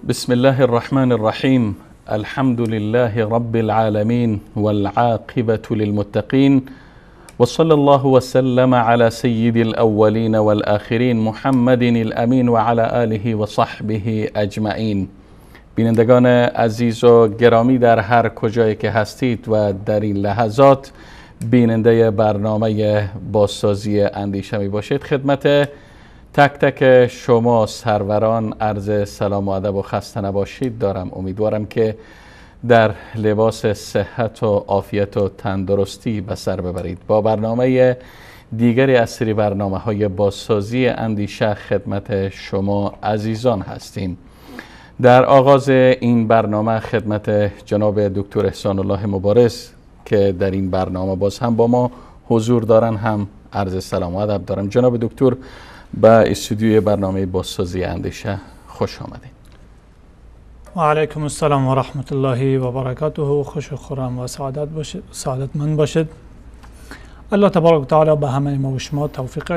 بسم الله الرحمن الرحيم. الحمد لله رب العالمين والعاقبة للمتقين، وصلى الله وسلم على سيد الأولين والآخرين محمد الأمين وعلى آله وصحبه أجمعین. بینندگان عزیز و گرامی در هر کجایی که هستید و در این لحظات بیننده برنامه بازسازی اندیشه می باشید، خدمت تک تک شما سروران عرض سلام و ادب و خسته نباشید دارم. امیدوارم که در لباس صحت و عافیت و تندرستی به سر ببرید. با برنامه دیگری از سری برنامه‌های بازسازی اندیشه خدمت شما عزیزان هستیم. در آغاز این برنامه خدمت جناب دکتر احسان الله مبارز که در این برنامه باز هم با ما حضور دارن هم عرض سلام و ادب دارم. جناب دکتر به استودیوی برنامه بازسازی اندیشه خوش آمدید. و علیکم السلام و رحمت الله و برکاته. خوش و خرم و سعادتمند باشید. الله تبارک و تعالی به همه ما و شما توفیق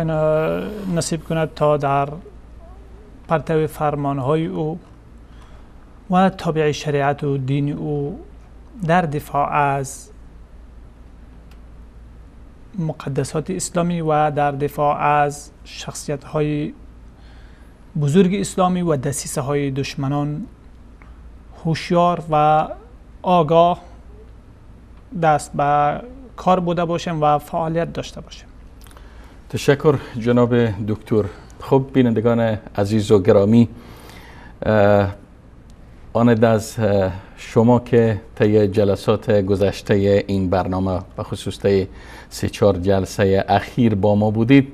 نصیب کند تا در پرتو فرمانهای او و تابع شریعت و دین او در دفاع از مقدسات اسلامی و در دفاع از شخصیت های بزرگ اسلامی و دسیسه های دشمنان هوشیار و آگاه دست به کار بوده باشیم و فعالیت داشته باشیم. تشکر جناب دکتر. خب بینندگان عزیز و گرامی، آن از شما که طی جلسات گذشته این برنامه و خصوص طی 3-4 جلسه اخیر با ما بودید،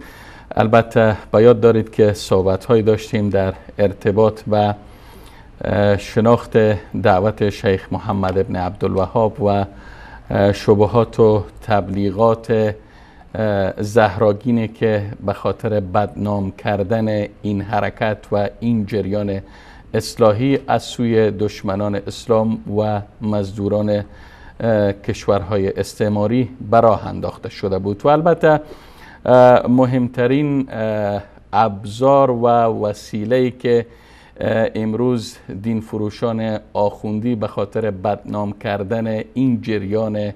البته به یاد دارید که صحبت‌هایی داشتیم در ارتباط و شناخت دعوت شیخ محمد ابن عبدالوهاب و شبهات و تبلیغات زهراگینی که به خاطر بدنام کردن این حرکت و این جریان اصلاحی از سوی دشمنان اسلام و مزدوران کشورهای استعماری به راه انداخته شده بود. و البته مهمترین ابزار و وسیله‌ای که امروز دین فروشان آخوندی به خاطر بدنام کردن این جریان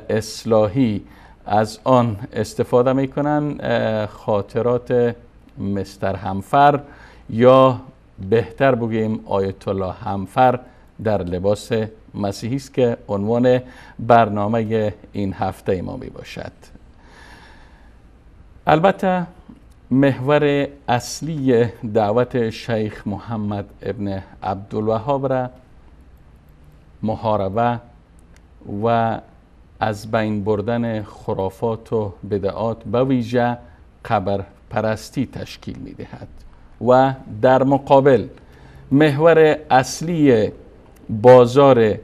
اصلاحی از آن استفاده میکنن خاطرات مستر همفر یا بهتر بگیم آیت الله همفر در لباس مسیحی است که عنوان برنامه این هفته ما می باشد. البته محور اصلی دعوت شیخ محمد ابن عبدالوهاب را محاربه و از بین بردن خرافات و بدعات به ویژه قبر پرستی تشکیل می دهد و در مقابل محور اصلی بازار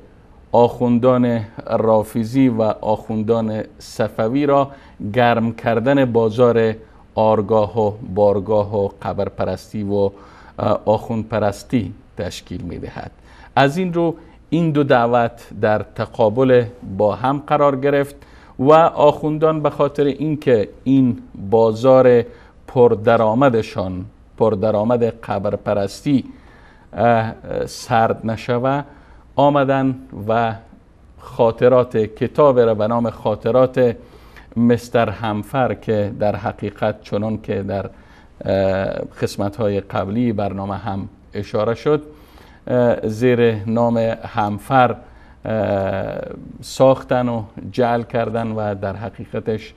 آخوندان رافیزی و آخوندان صفوی را گرم کردن بازار آرگاه و بارگاه و قبر پرستی و آخوند پرستی تشکیل می دهد. از این رو این دو دعوت در تقابل با هم قرار گرفت و آخوندان به خاطر اینکه این بازار پردرآمدشان پردرآمد قبر پرستی سرد نشوه آمدن و خاطرات کتاب را به نام خاطرات مستر همفر که در حقیقت چنان که در قسمت های قبلی برنامه هم اشاره شد، زیر نام همفر ساختن و جعل کردن و در حقیقتش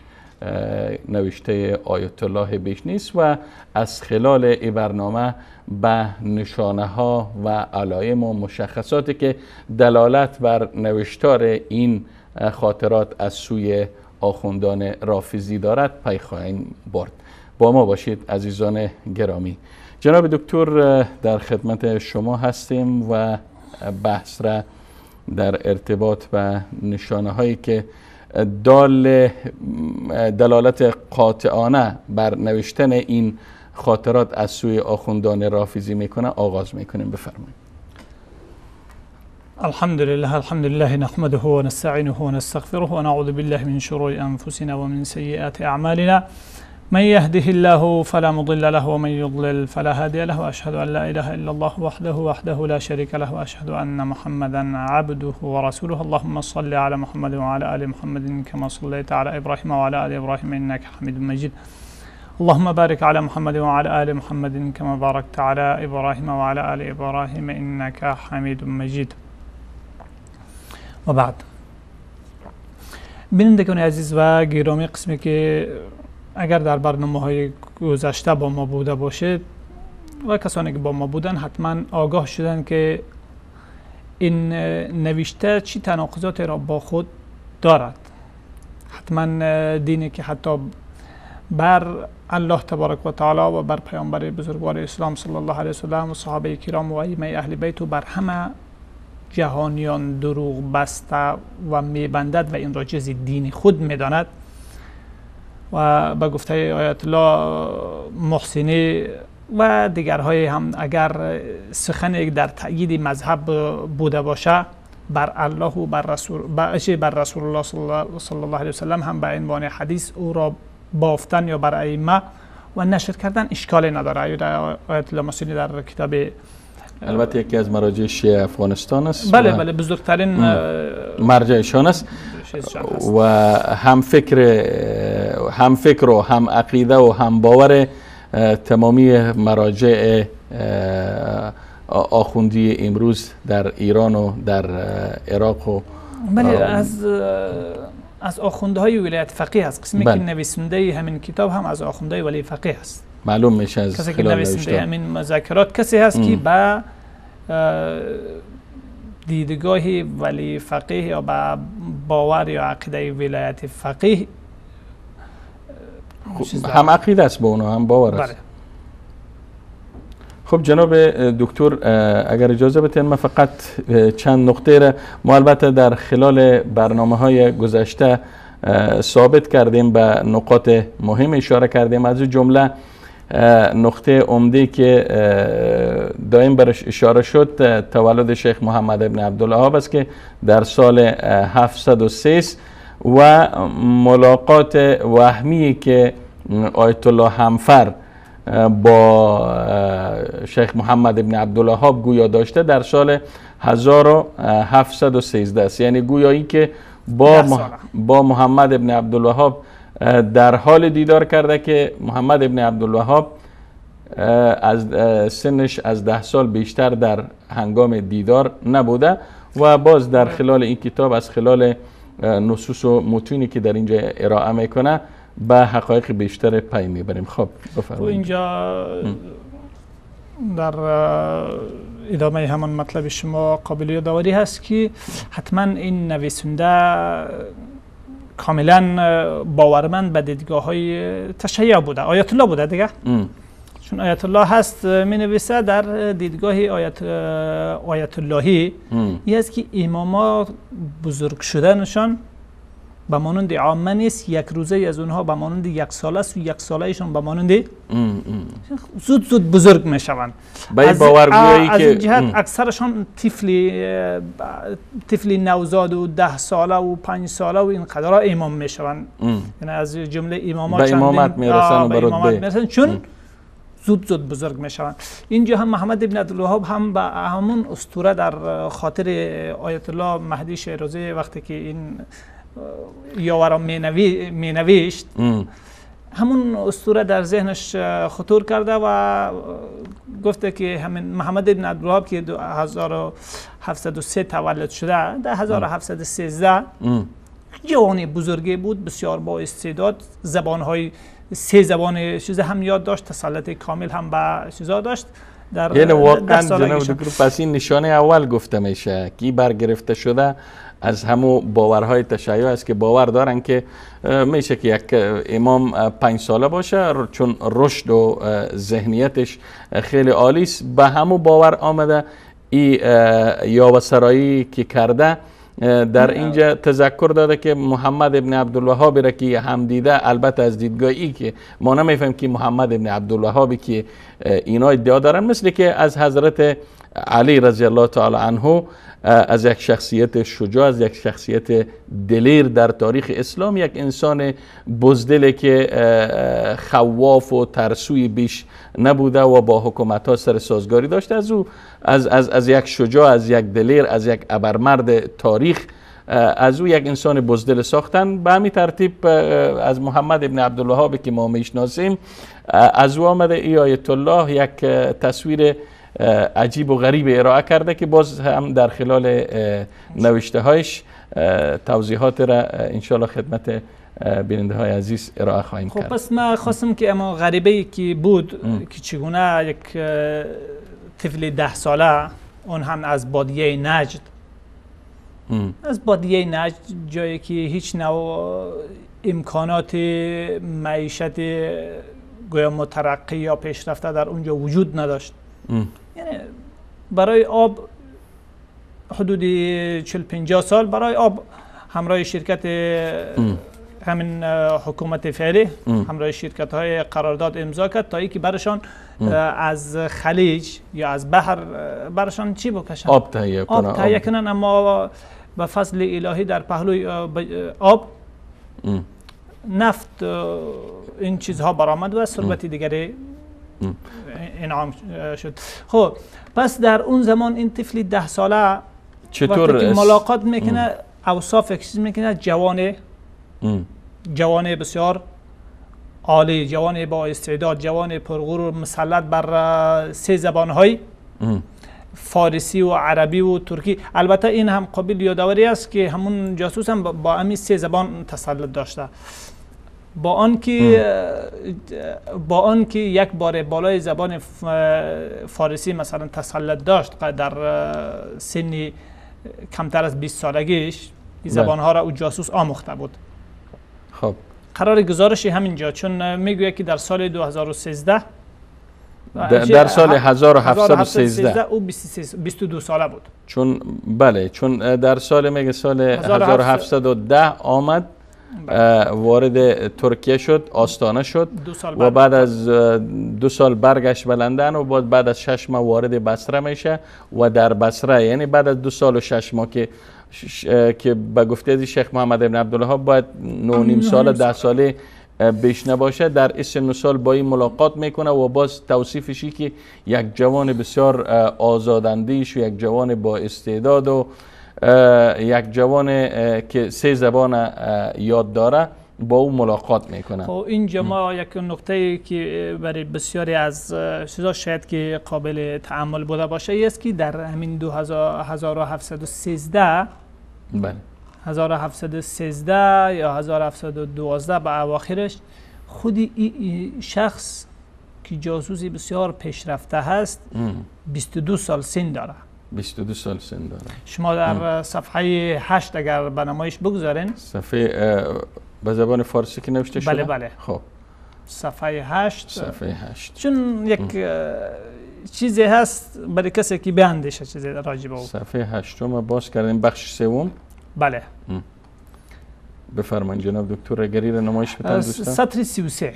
نوشته آیت الله بیش نیست و از خلال این برنامه به نشانه ها و علائم و مشخصاتی که دلالت بر نوشتار این خاطرات از سوی آخوندان رافضی دارد پی خواهیم برد. با ما باشید عزیزان گرامی. جناب دکتر در خدمت شما هستیم و بحث را در ارتباط و نشانه هایی که دلالت قاطعانه بر نوشتن این خاطرات از سوی آخوندان رافضی میکنه آغاز میکنیم. بفرمایید. الحمد لله نحمده و نستعینه و نستغفره و نعوذ بالله من شرور انفسنا و من سیئات اعمالنا من يهده الله فلا مضل له ومن يضلل فلا هادي له واشهد ان لا اله الا الله وحده لا شريك له واشهد ان محمدا عبده ورسوله. اللهم صل على محمد وعلى ال محمد كما صليت على ابراهيم وعلى ال ابراهيم انك حميد مجيد. اللهم بارك على محمد وعلى ال محمد كما باركت على ابراهيم وعلى ال ابراهيم انك حميد مجيد. و بعد، بینندگان عزیز و گرامی، قسمی که اگر در برنامه‌های گذشته با ما بوده باشید و کسانی که با ما بودن حتما آگاه شدن که این نوشته چی تناقضات را با خود دارد. حتما دینی که حتی بر الله تبارک و تعالی و بر پیامبر بزرگوار اسلام صلی الله علیه وسلم و صحابه کرام و ائمه اهل بیت و بر همه جهانیان دروغ بسته و میبندد و این را جز دین خود میداند و به گفته آیت الله محسنی و دیگرهای هم اگر سخن در تأیید مذهب بوده باشه بر الله و بر رسول الله صلی الله علیه وسلم هم به عنوان حدیث او را بافتن یا بر ائمه و نشر کردن اشکالی نداره. آیت الله محسنی در کتاب، البته یکی از مراجع شیعه افغانستان است، بله بزرگترین مرجعشان است و هم فکر و هم عقیده و هم باور تمامی مراجع آخوندی امروز در ایران و در عراق و بله از آخوندهای ولایت فقیه است. قسمی که نویسنده همین کتاب هم از آخوندهای ولایت فقیه است. معلوم میشه از کسی که نویسنده همین مذاکرات کسی هست که به دیدگاه ولی فقیه یا به باور یا عقیده ولایت فقیه هم عقیده است با اونها هم باور است. خب جناب دکتر اگر اجازه بدین من فقط چند نقطه را ما البته در خلال برنامه‌های گذشته ثابت کردیم، به نقاط مهم اشاره کردیم، از جمله نقطه عمده که دائم برش اشاره شد تولد شیخ محمد ابن عبدالوهاب است که در سال 703 و ملاقات وهمی که آیت الله همفر با شیخ محمد ابن عبدالوهاب گویا داشته در سال 1713 است، یعنی گویایی که با محمد ابن عبدالوهاب در حال دیدار کرده که محمد ابن عبدالوهاب از سنش از 10 سال بیشتر در هنگام دیدار نبوده و باز در خلال این کتاب از خلال نصوص و متونی که در اینجا ارائه میکنه به حقایق بیشتر پی میبریم. خب بفرمایید. اینجا در ادامه همان مطلب شما قابل یادآوری هست که حتما این نویسنده کاملا باورمند به دیدگاه های تشیع بوده، آیت الله بوده دیگه. چون آیت الله هست می نویسه در دیدگاه آیت اللهی این است که اماما بزرگ شدنشان به مانند عامه نیست، یک روزه از اونها به مانند یک ساله است و یک ساله ایشان به مانند زود بزرگ می شوند. از این جهت اکثرشان طفلی نوزاد و 10 ساله و 5 ساله و این قدرها امام می شوند، یعنی از جمله اماما به امامت می رسند چون زود بزرگ می شوند. اینجا هم محمد ابن عبدالوهاب هم به همون اسطوره در خاطر آیت الله مهدی شیرازی وقتی که این یاورا می نوشت همون اسطوره در ذهنش خطور کرده و گفته که همین محمد ابن عبدالوهاب که 1703 تولد شده، در 1713 جوانی بزرگی بود، بسیار با استعداد، زبانهای 3 زبان چیز هم یاد داشت، تسلط کامل هم به چیزا داشت. یعنی واقعا جناب دکتر پس این نشانه اول گفته میشه که برگرفته شده از همو باورهای تشیع است که باور دارن که میشه که یک امام 5 ساله باشه چون رشد و ذهنیتش خیلی عالی است، به همو باور آمده ای یاوه‌سرایی که کرده. در اینجا تذکر داده که محمد ابن عبدالوهاب را که هم دیده، البته از دیدگاه ای که ما نمیفهم که محمد ابن عبدالوهابی که اینا ادعا دارن، مثل که از حضرت علی رضی الله تعالی عنه از یک شخصیت شجاع، از یک شخصیت دلیر در تاریخ اسلام، یک انسان بزدل که خواف و ترسوی بیش نبوده و با حکومت ها سر سازگاری داشته، از او از یک شجاع، از یک دلیر، از یک ابرمرد تاریخ، از او یک انسان بزدل ساختن. به همین ترتیب از محمد ابن عبدالوهاب که ما میشناسیم، از او آمده ای آیت الله یک تصویر عجیب و غریب ارائه کرده که باز هم در خلال نوشته هایش توضیحات را انشاءالله خدمت بیننده های عزیز ارائه خواهیم کرد. پس من خواستم که اما غریبه که بود که چگونه یک طفل 10 ساله، اون هم از بادیه نجد، از بادیه نجد، جایی که هیچ نوع امکانات معیشت گویا مترقی یا پیشرفته در اونجا وجود نداشت. یعنی برای آب حدود 40-50 سال برای آب همراه شرکت همین حکومت فعلی همراه شرکت های قرارداد امضا کرد تا اینکه برشان از خلیج یا از بحر برشان چی بکشن؟ آب تهیه کنن. اما به فضل الهی در پهلوی آب نفت این چیزها برآمد و ثروت دیگری انعام شد. خب پس در اون زمان این طفل 10 ساله چطور وقتی که ملاقات میکنه اوصاف چیز میکنه، جوان بسیار عالی، جوان با استعداد، جوان پرغرور، مسلط بر 3 زبانهای فارسی و عربی و ترکی. البته این هم قابل یادآوری است که همون جاسوس هم با همین 3 زبان تسلط داشته، با آنکه یک بار بالای زبان فارسی مثلا تسلط داشت در سنی کمتر از 20 سالگیش، این زبانها را او جاسوس آموخته بود. خب قرار گزارش همینجا، چون میگوید که در سال 2013 در سال 1713 او 22 ساله بود. چون بله، چون در سال میگه سال 1710 آمد، وارد ترکیه شد، آستانه شد و بعد از 2 سال برگشت به لندن و بعد از 6 ماه وارد بصره میشه و در بصره، یعنی بعد از 2 سال و 6 ماه که به گفته از شیخ محمد ابن عبدالوهاب باید 9.5 سال 10 ساله بیش نباشه، در سن و سال با این ملاقات میکنه و باز توصیفشی که یک جوان بسیار آزاداندیش و یک جوان با استعداد و یک جوان که 3 زبان یاد داره با او ملاقات میکنه. خب اینجا ما یک نکته که برای بسیاری از چیزا شاید که قابل تأمل بوده باشه است که در همین 1713 بله 1713 یا 1712 به اواخرش خودی این شخص که جاسوسی بسیار پیشرفته هست 22 سال سن داره. 22 سال سن داره. شما در صفحه 8 اگر به نمایش بگذارین، صفحه به زبان فارسی که نوشته شده؟ بله بله. خب صفحه 8. صفحه 8 چون یک چیزی هست برای کسی که بیاندیشه چیزی راجع به او. صفحه 8 ما باز کردیم، بخش 3. بله بفرمایید جناب دکتر، اگری را نمایش بدن دوستان. سطر 33.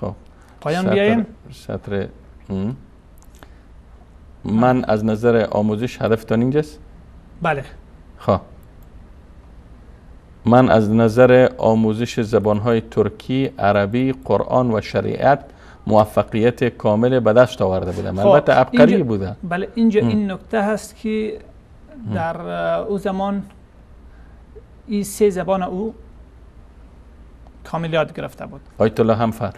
خب پایان بیاین. سطر من از نظر آموزش هدفتان اینجاست؟ بله. خب من از نظر آموزش زبانهای ترکی، عربی، قرآن و شریعت موفقیت کامل به دست آورده بودم. البته عبقری بوده. بله اینجا این نکته هست که در او زمان این 3 زبان او کامل یاد گرفته بود. آیت الله همفر.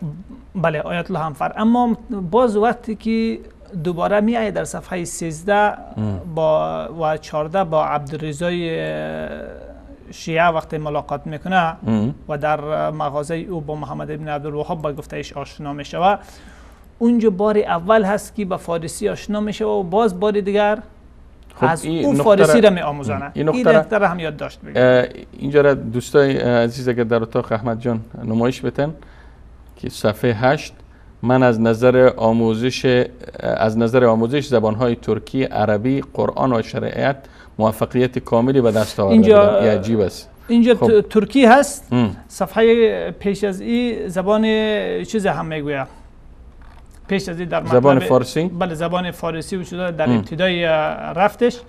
بله آیت الله همفر. اما باز وقتی که دوباره میایه در صفحه 13 و 14 با عبدالرضای شیعه وقتی ملاقات میکنه و در مغازه او با محمد ابن عبدالوهاب با گفتهش آشنا میشه، اونجا بار اول هست که با فارسی آشنا میشه و باز بار دیگر از او فارسی را می آموزانه. این نکته را هم یاد داشت بگم. اینجا را دوستای عزیز اگر در اتاق احمد جان نمایش بتن که صفحه 8 من از نظر آموزش زبانهای ترکی، عربی، قرآن و شریعت موفقیت کاملی به دست آورده. اینجا عجیب است. اینجا ترکی هست. صفحه پیش از این زبان چیز هم میگوید. پیش از این در زبان فارسی؟ بله زبان فارسی و شده در ابتدای رفتش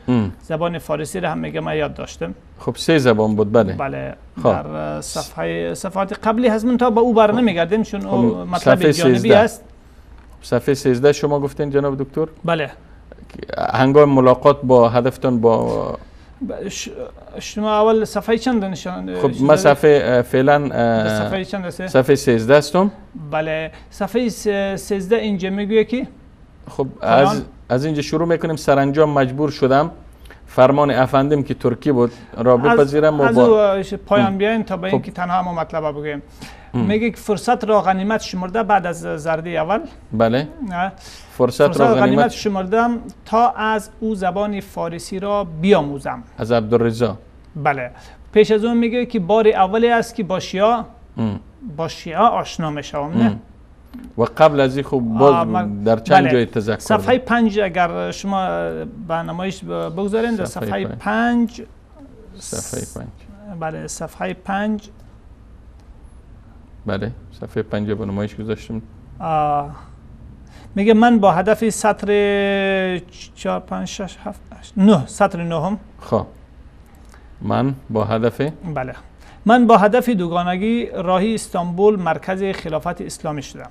زبان فارسی را هم میگه من یاد داشتم. خب 3 زبان بود. بله در صفحات قبلی هست من تا با او بر نمیگردیم چون او مطلب جانبی است. صفحه 13 شما گفتین جناب دکتر؟ بله. هنگام ملاقات با هدفتون با شما اول صفحه چند نشان؟ خب ما صفحه فعلا صفحه چند است؟ صفحه 13 هستم. بله صفحه 13 اینجا میگویه که خب از اینجا شروع میکنیم. سرانجام مجبور شدم فرمان افندیم که ترکی بود را بپذیرم و با پایان بیاین تا به اینکه تنها ما مطلب بگیم. میگه که فرصت را غنیمت شمرده بعد از زرده اول. بله فرصت را غنیمت شمردم تا از او زبان فارسی را بیاموزم. از عبدالرضا. بله پیش از اون میگه که بار اولی است که با شیعه آشنا میشم نه. و قبل از این خوب باز در چند جای تذکر صفحه 5 اگر شما به نمایش بگذارین در صفحه 5 بله صفحه 5 بله صفحه 5 به نمایش گذاشتم. میگه من با هدف سطر 4 5 6 7 8 9 سطر 9 خب من با هدف دوگانگی راهی استانبول مرکز خلافت اسلامی شدم.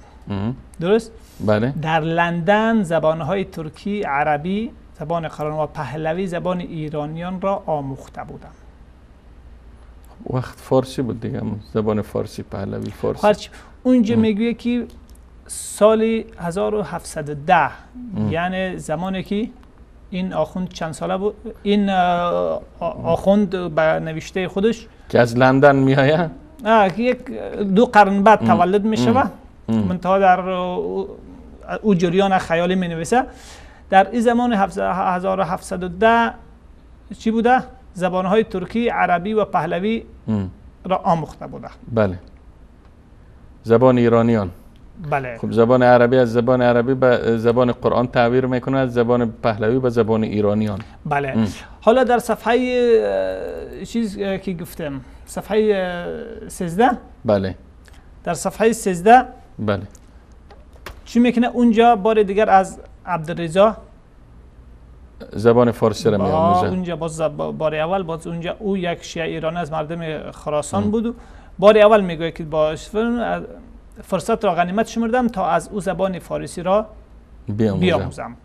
درست؟ بله. در لندن زبانهای ترکی، عربی، زبان قرآن و پهلوی زبان ایرانیان را آموخته بودم. وقت فارسی بود دیگه، زبان فارسی، پهلوی فارسی. اونجا میگویه که سال 1710 یعنی زمانی که این آخوند چند ساله بود؟ این آخوند به نوشته خودش که از لندن میآید یک 2 قرن بعد تولد میشه و منتها در او جریان خیالی می نویسه. در این زمان 1710 چی بوده؟ زبانهای ترکی، عربی و پهلوی را آموخته بوده. بله. زبان ایرانیان. بله. خب زبان عربی از زبان عربی به زبان قرآن تعبیر میکنه، از زبان پهلوی به زبان ایرانیان. بله. حالا در صفحه چیز که گفتم صفحه 13. بله. در صفحه 13 بله. چی میکنه؟ اونجا بار دیگر از عبدالرضا زبان فارسی را میآموزه. اونجا باز بار اول باز اونجا او یک شیعه ایرانی از مردم خراسان بود و بار اول میگه که با فرصت را غنیمت شمردم تا از او زبان فارسی را بیاموزم.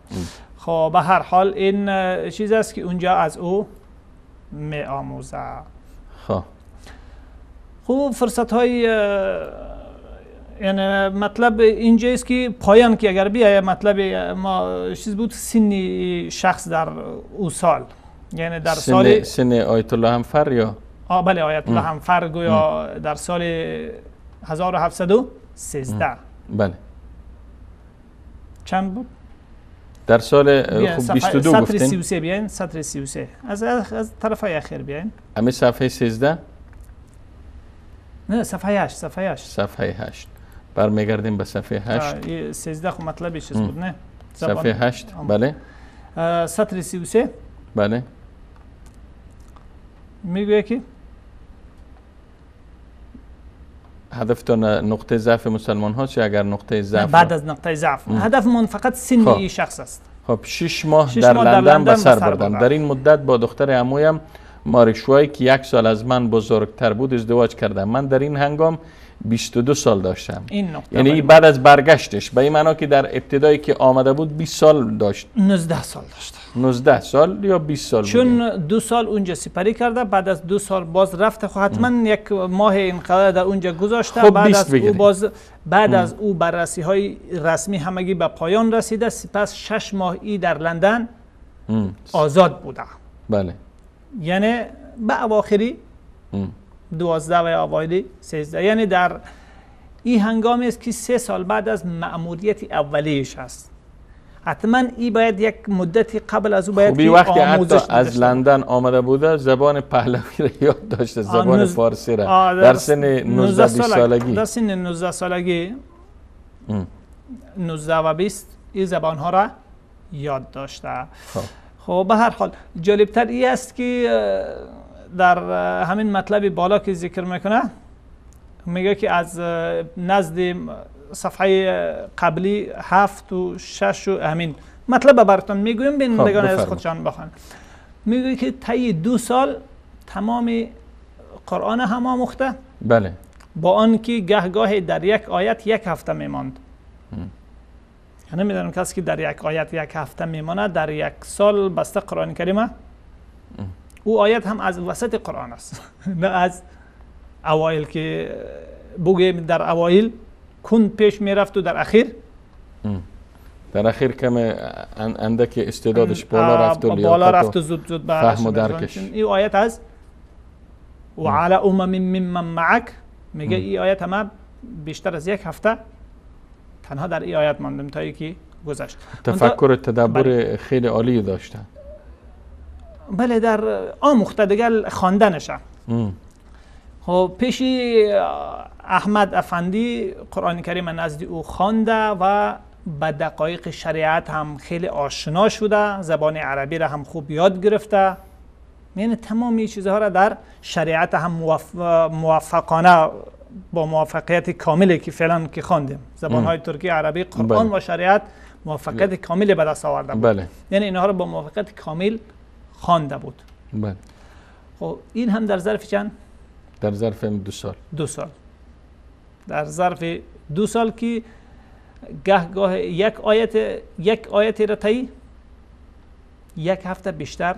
خب به هر حال این چیز است که اونجا از او می آموزه. خب فرصت های یعنی مطلب اینجا است که پایان که اگر بیایه مطلب ما چیز بود سنی شخص در او سال، یعنی در سن آیت الله همفر یا بله آیت الله همفر گویا در سال 1713. بله. چند بود؟ در سال 22 گفتین. سطر 33 بیاین، سطر 33 از طرف اخیر بیاین. همه صفحه 13؟ نه صفحه 8. صفحه 8 برمیگردیم به صفحه 8. 13 خب مطلبی چیز بود نه؟ صفحه 8 بله. سطر 33 بله. میگویه که هدفتون نقطه ضعف مسلمان هاست یا اگر نقطه ضعف بعد از نقطه ضعف هدف من فقط سن شخص است. خب 6 ماه در لندن به سر بردم. در این مدت با دختر عمویم ماریشوایی که 1 سال از من بزرگتر بود ازدواج کردم. من در این هنگام 22 سال داشتم. این نقطه یعنی بعد از برگشتش به این معنا که در ابتدایی که آمده بود 20 سال داشت. 19 سال داشت. 19 سال یا 20 سال چون 2 سال اونجا سپری کرده، بعد از 2 سال باز رفته. خب حتما یک ماه اینقدر در اونجا گذاشته. خب بعد از بگیریم. او باز بعد از او بررسی های رسمی همگی به پایان رسیده. سپس 6 ماه ای در لندن آزاد بوده. بله. یعنی به اواخری 12 و اوایل 13، یعنی در این هنگامی است که 3 سال بعد از مأموریت اولیش است. حتما این باید یک مدتی قبل از او باید که وقتی آموزش حتی از لندن آمده بوده زبان پهلوی را یاد داشته، زبان فارسی را در سن 19 سالگی. در سن 19 سالگی 19 و 20 این زبان ها را یاد داشته. خب به هر حال جالبتر این است که در همین مطلب بالا که ذکر میکنه میگه که از نزد صفحه قبلی 7 و 6 و همین مطلب براتون میگویم، بینندگان از خودشان بخوان. میگه که طی 2 سال تمام قرآن هم آموخته. بله. با آنکه گهگاه در یک آیت 1 هفته میماند. یعنی میدونم کسی که در یک آیت 1 هفته میمانه در 1 سال بسته قرآن کریمه. او آیت هم از وسط قرآن است نه از اوایل که بگویم در اوایل کن پیش میرفت و در اخیر کم اندک استعدادش بالا رفت و لیاقت و زود فهم و درکش. این آیت از و علی ممن معک میگه این آیت هم بیشتر از 1 هفته تنها در این آیت ماندم تا اینکه گذشت. تفکر تدبر خیلی عالی داشته. بله، در آموخته دیگه خواندنشه. خب پیشی احمد افندی قرآن کریم نزد او خوانده و به دقایق شریعت هم خیلی آشنا شده، زبان عربی را هم خوب یاد گرفته. یعنی تمامی چیزها را در شریعت هم موفقانه با موفقیت کاملی که فعلا که خواندیم، زبان‌های ترکی، عربی، قرآن و شریعت موفقیت کاملی به دست آورده بود. بله. یعنی اینها را با موفقیت کامل خوانده بود. بله. خب این هم در ظرف چند؟ در ظرف 2 سال. 2 سال. در ظرف 2 سال که گاه یک آیت را طی 1 هفته بیشتر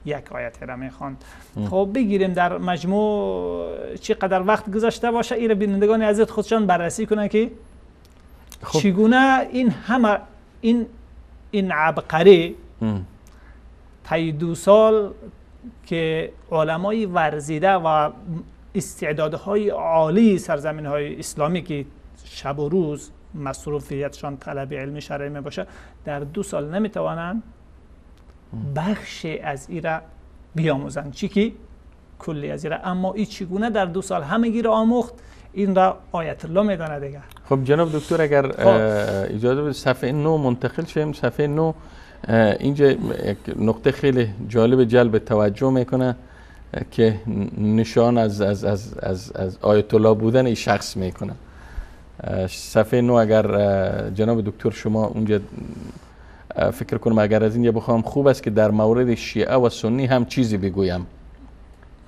1 آیت را میخواند. خب بگیریم در مجموع چقدر وقت گذشته باشه، این را بینندگان عزیز خودشان بررسی کنن که چگونه این همه این عبقری طی 2 سال که علمای ورزیده و استعدادهای عالی سرزمین‌های اسلامی که شب و روز مصروفیتشان طلب علم شرعی می باشه، در 2 سال نمیتوانند بخشی از این را بیاموزند، چی که کلی از این را. اما این چگونه در 2 سال همگی را آموخت، این را آیت الله میدانه دیگه. خب جناب دکتر اگر اجازه بدید صفحه 9 منتقل شیم. صفحه 9 اینجا یک نقطه خیلی جالب جلب توجه میکنه که نشان از آیت الله بودن این شخص میکنه. صفحه 9 اگر جناب دکتر شما اونجا فکر کنم اگر از اینجا بخوام خوب است که در مورد شیعه و سنی هم چیزی بگویم.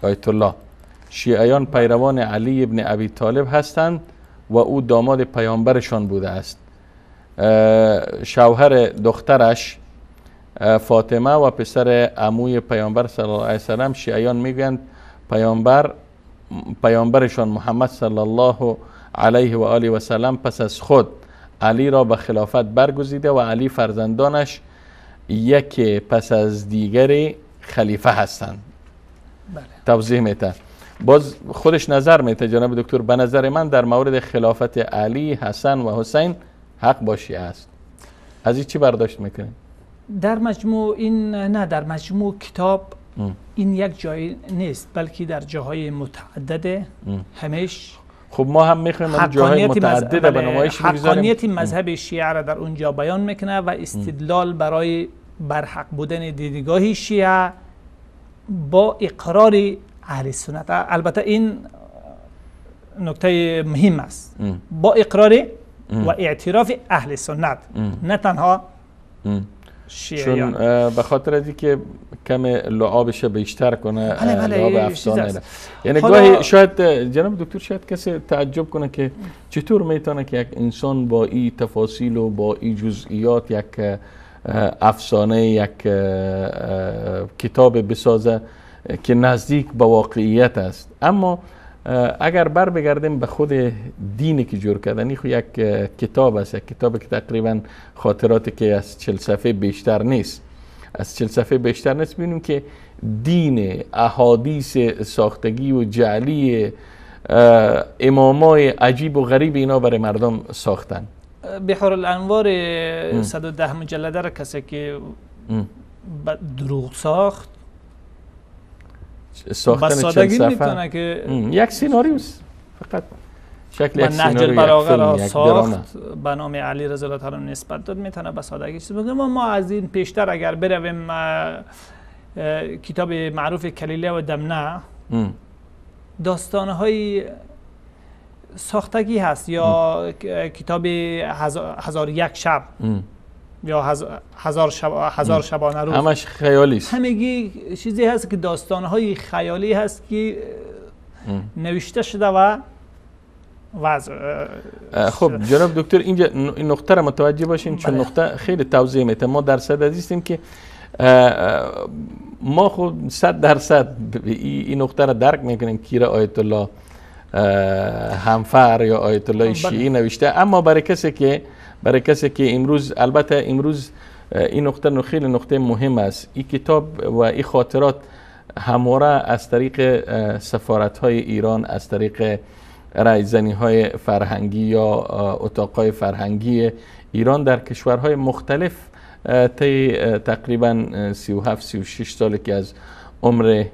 آیت الله: شیعیان پیروان علی ابن ابی طالب هستند و او داماد پیامبرشان بوده است. شوهر دخترش فاطمه و پسر عموی پیامبر صلی الله علیه و سلم. شیعیان میگویند پیامبرشان محمد صلی الله علیه و آله و سلم پس از خود علی را به خلافت برگزیده و علی فرزندانش یک پس از دیگری خلیفه هستند. بله. توضیح میده. باز خودش نظر میده جناب دکتر: به نظر من در مورد خلافت علی، حسن و حسین حق باشی است. از این چی برداشت میکنید؟ در مجموع این نه، در مجموع کتاب این یک جای نیست، بلکه در جاهای متعدده همیش. خب ما هم میخوایم جاهای متعدده به نمایش بگذاریم. حقانیت مذهب شیعه را در اونجا بیان میکنه و استدلال برای برحق بودن دیدگاه شیعه با اقرار اهل سنت. البته این نکته مهم است، با اقرار و اعتراف اهل سنت، نه تنها شیعیان. چون به خاطر از که کم لعابش بیشتر کنه، لعاب افسانه. یعنی گاهی شاید جناب دکتر شاید کسی تعجب کنه که چطور میتونه که یک انسان با این تفاصیل و با این جزئیات یک افسانه، یک کتاب بسازه که نزدیک به واقعیت است. اما اگر بر بگردیم به خود دینی که جور کردن، این یک کتاب است، یک کتاب که تقریبا خاطراتی که از 40 صفحه بیشتر نیست، از 40 صفحه بیشتر نیست، ببینیم که دین، احادیث ساختگی و جعلی امامای عجیب و غریب اینا برای مردم ساختن. بحر الانوار 110 مجلده را کسی که دروغ ساختن 40 صفحه که یک سیناریوس فقط شکل یک نهج سیناریو، البلاغه را یک ساخت به نام علی رضی الله تعالی نسبت داد. میتونه به سادگی چیز بگم. ما از این پیشتر اگر برویم کتاب معروف کلیله و دمنه داستانهای ساختگی هست، یا کتاب 1001 شب یا 1000 شبانه روز، همش خیالی است. همگی چیزی هست که داستانهای خیالی هست که نوشته شده و خب جناب دکتر اینجا این نقطه را متوجه باشین، چون نقطه خیلی توضیح میده. ما در صدد هستیم که ما خب 100% این نقطه را درک میکنیم که آیت الله همفر یا آیت الله شیعی نوشته. اما برای کسی که امروز، البته امروز این نقطه خیلی نقطه مهم است، این کتاب و این خاطرات همواره از طریق سفارت‌های ایران، از طریق رایزنی‌های فرهنگی یا اتاق‌های فرهنگی ایران در کشورهای مختلف طی تقریبا 37-36 سال که از عمر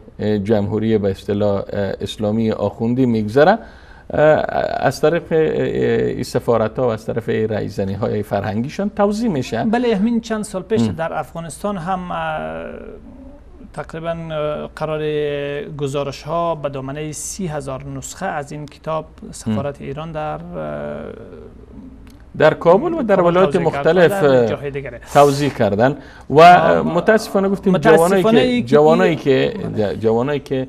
جمهوری به اصطلاح اسلامی آخوندی میگذره، از طریق این سفارت‌ها و از طرف رایزنی‌های فرهنگیشان توزیع میشه. بله، همین چند سال پیش در افغانستان هم تقریبا قرار گزارش ها به دامنه 30,000 نسخه از این کتاب سفارت ایران در کابل و در ولایات مختلف توزیع کردن. و متاسفانه گفتیم جوانایی که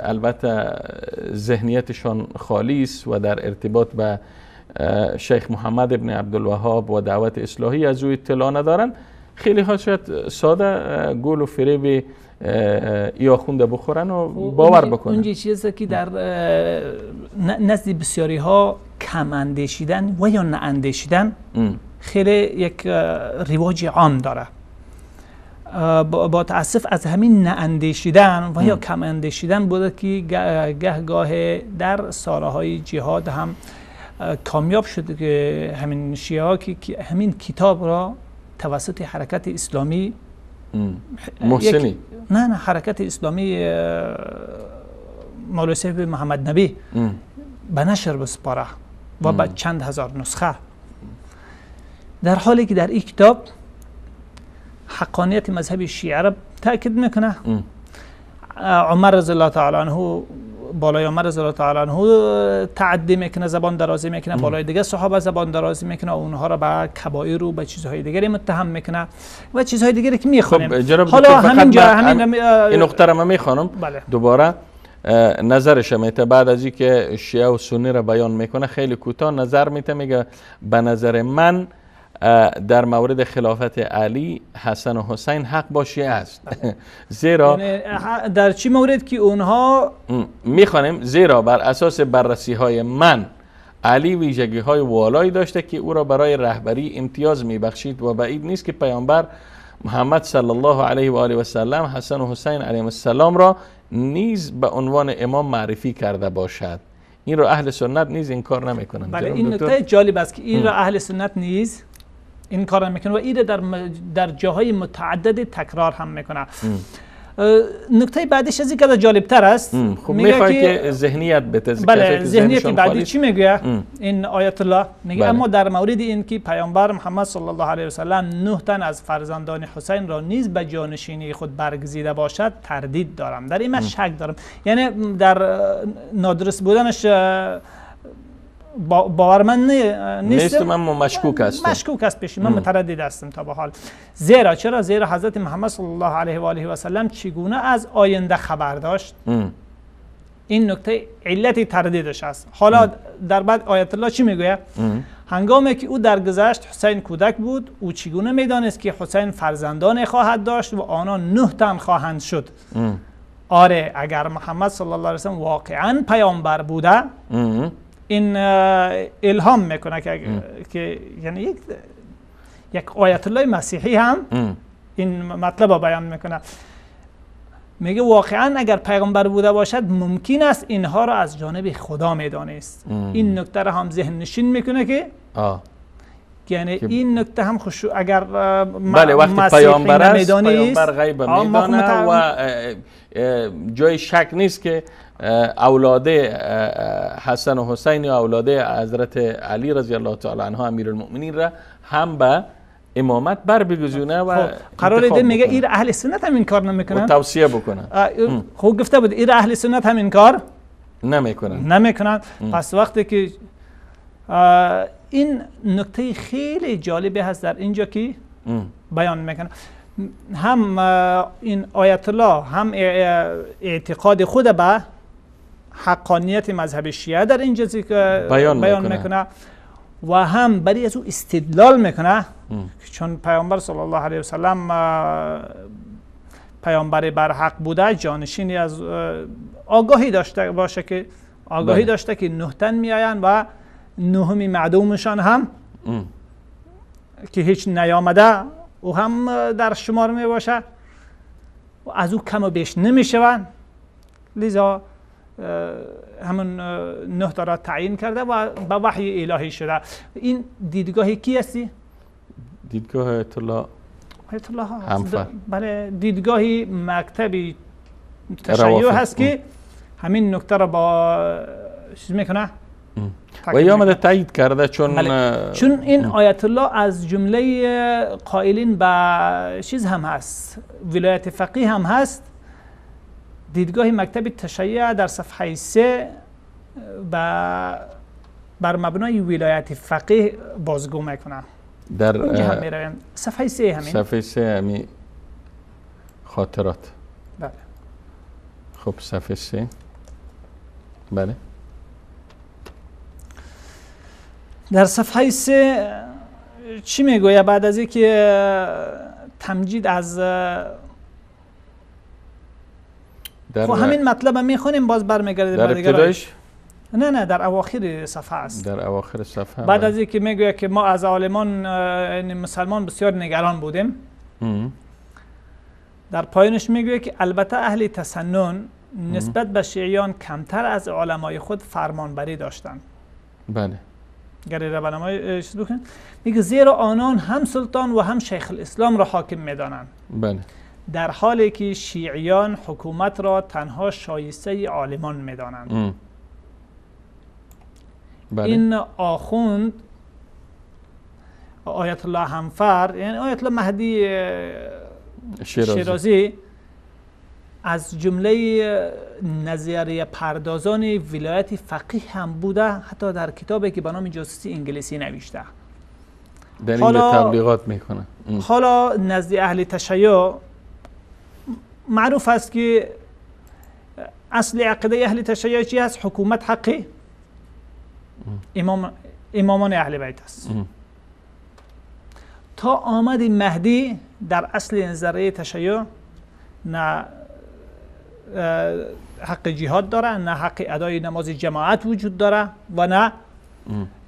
البته ذهنیتشان خالی است و در ارتباط به شیخ محمد ابن عبدالوهاب و دعوت اصلاحی از او اطلاع ندارن، خیلی ها شاید ساده گول و فریب ای آخونده بخورن و باور بکنن. اونجا چیزی که در نزد بسیاری ها کم اندیشیدن و یا نه اندیشیدن خیلی یک رواج عام داره. با تاسف از همین نه اندیشیدن و یا کم اندیشیدن بوده که گاه در سالهای جهاد هم کامیاب شده که همین شیعه ها که همین کتاب را توسط حرکت اسلامی محسنی نه حرکت اسلامی مولوی صاحب محمد نبی به نشر بسپاره و به چند هزار نسخه، در حالی که در این کتاب حقانیت مذهب شیعه را تاکید میکنه. عمر رضی الله تعالی عنه، بالای عمر رضی الله تعالی عنه تعدی میکنه، زبان درازی میکنه، بالای دیگه صحابه زبان درازی میکنه، اونها را به کبائر و به چیزهای دیگری متهم میکنه و چیزهای دیگری که میخوانیم. خب حالا این نقطه را من میخوانم دوباره نظرش میته بعد از اینکه شیعه و سنی را بیان میکنه خیلی کوتاه نظر میته، میگه به نظر من در مورد خلافت علی، حسن و حسین حق با شیعه است. زیرا در چی مورد که اونها میخوانیم زیرا بر اساس بررسی های من علی ویژگی های والایی داشته که او را برای رهبری امتیاز میبخشید و بعید نیست که پیامبر محمد صلی الله علیه و آله و سلم حسن و حسین علیهم السلام را نیز به عنوان امام معرفی کرده باشد. این را اهل سنت نیز این کار نمیکنند. بله، این نکته جالب است که این را اهل سنت نیز این کار میکنه و این در جاهای متعدد تکرار هم میکنه. نکته بعدیش از این که جالب تر است، خب میگه که ذهنیت بتز. بله، ذهنیت بعدی چی میگه؟ این آیت الله میگه اما در مورد این که پیامبر محمد صلی الله علیه و سلم 9 تن از فرزندان حسین را نیز به جانشینی خود برگزیده باشد تردید دارم، در این من شک دارم. یعنی در نادرست بودنش باورمند نیستم. من مشکوک هستم. مشکوک است پیش من متردد هستم تا به حال. زیرا چرا؟ زیرا حضرت محمد صلی الله علیه و آله و سلم چگونه از آینده خبر داشت؟ این نکته علت تردیدش است. حالا در بعد آیت الله چی میگوید؟ هنگامی که او درگذشت حسین کودک بود، او چگونه میدانست که حسین فرزندان خواهد داشت و آنان 9 تن خواهند شد. آره اگر محمد صلی الله علیه و سلم واقعا پیامبر بوده، این الهام میکنه که یعنی یک آیت الله مسیحی هم این مطلب رو بیان میکنه. میگه واقعا اگر پیغمبر بوده باشد ممکن است اینها را از جانب خدا میدانست. این نکته را هم ذهن نشین میکنه که یعنی این نکته هم اگر بله وقتی پیامبر است پیامبر غیب میدانه و جای شک نیست که اولاد حسن و حسین و اولاد حضرت علی رضی الله تعالی عنه امیرالمؤمنین را هم به امامت بر بگذونه و قرار ده میگه ایر اهل سنت هم این کار نمیکنن و توصیه بکنن. خوب گفته بود ایر اهل سنت هم این کار نمیکنن. پس وقتی که این نکته خیلی جالبی هست در اینجا که بیان میکنه، هم این آیت الله هم اعتقاد خود به حقانیت مذهب شیعه در اینجا بیان میکنه و هم برای از او استدلال میکنه چون پیامبر صلی الله علیه و سلم پیامبر برحق بوده، جانشینی از آگاهی داشته باشه که داشته که 9 تن میآیند و 9می معدومشان هم که هیچ نیامده او هم در شمار می باشه و از او کم و بیش نمیشوند، لذا همون 9 تا را تعیین کرده و به وحی الهی شده. این دیدگاه کی هستی؟ دیدگاه آیت الله همفر. بله دیدگاهی مکتبی تشیع هست که همین نکته را با چیز میکنه و ای آمده تایید کرده چون این آیت الله از جمله قائلین به چیز هم هست، ولایت فقیه هم هست. دیدگاه مکتب تشیع در صفحه 3 بر مبنای ولایت فقیه بازگو میکنه. در اونجا هم میرویم صفحه 3 همین صفحه 3 همین خاطرات. بله خب صفحه 3 بله در صفحه 3 چی میگوید بعد از اینکه تمجید از خب همین مطلب میخونیم باز برمیگردیم در ابتدایش؟ نه در اواخر صفحه است. در اواخر صفحه بعد از اینکه میگوید که ما از عالمان مسلمان بسیار نگران بودیم، در پایانش میگوید که البته اهل تسنن نسبت به شیعیان کمتر از علمای خود فرمانبری داشتند. بله گری را برنامه چیز بکنید. میگه زیرا آنان هم سلطان و هم شیخ الاسلام را حاکم میدانند. بله در حالی که شیعیان حکومت را تنها شایسته عالمان میدانند. بله. این آخوند آیت الله همفر یعنی آیت الله مهدی شیرازی از جمله نظریه پردازان ولایت فقیه هم بوده، حتی در کتابی که به نام جاسوسی انگلیسی نوشته. در این تبلیغات میکنه. حالا نزد اهل تشیع معروف است که اصل عقیده اهل تشیع چی است؟ حکومت حقی امامان اهل بیت است. تا آمد مهدی در اصل نظریه تشیع نه حق جهاد داره، نه حق ادای نماز جماعت وجود داره و نه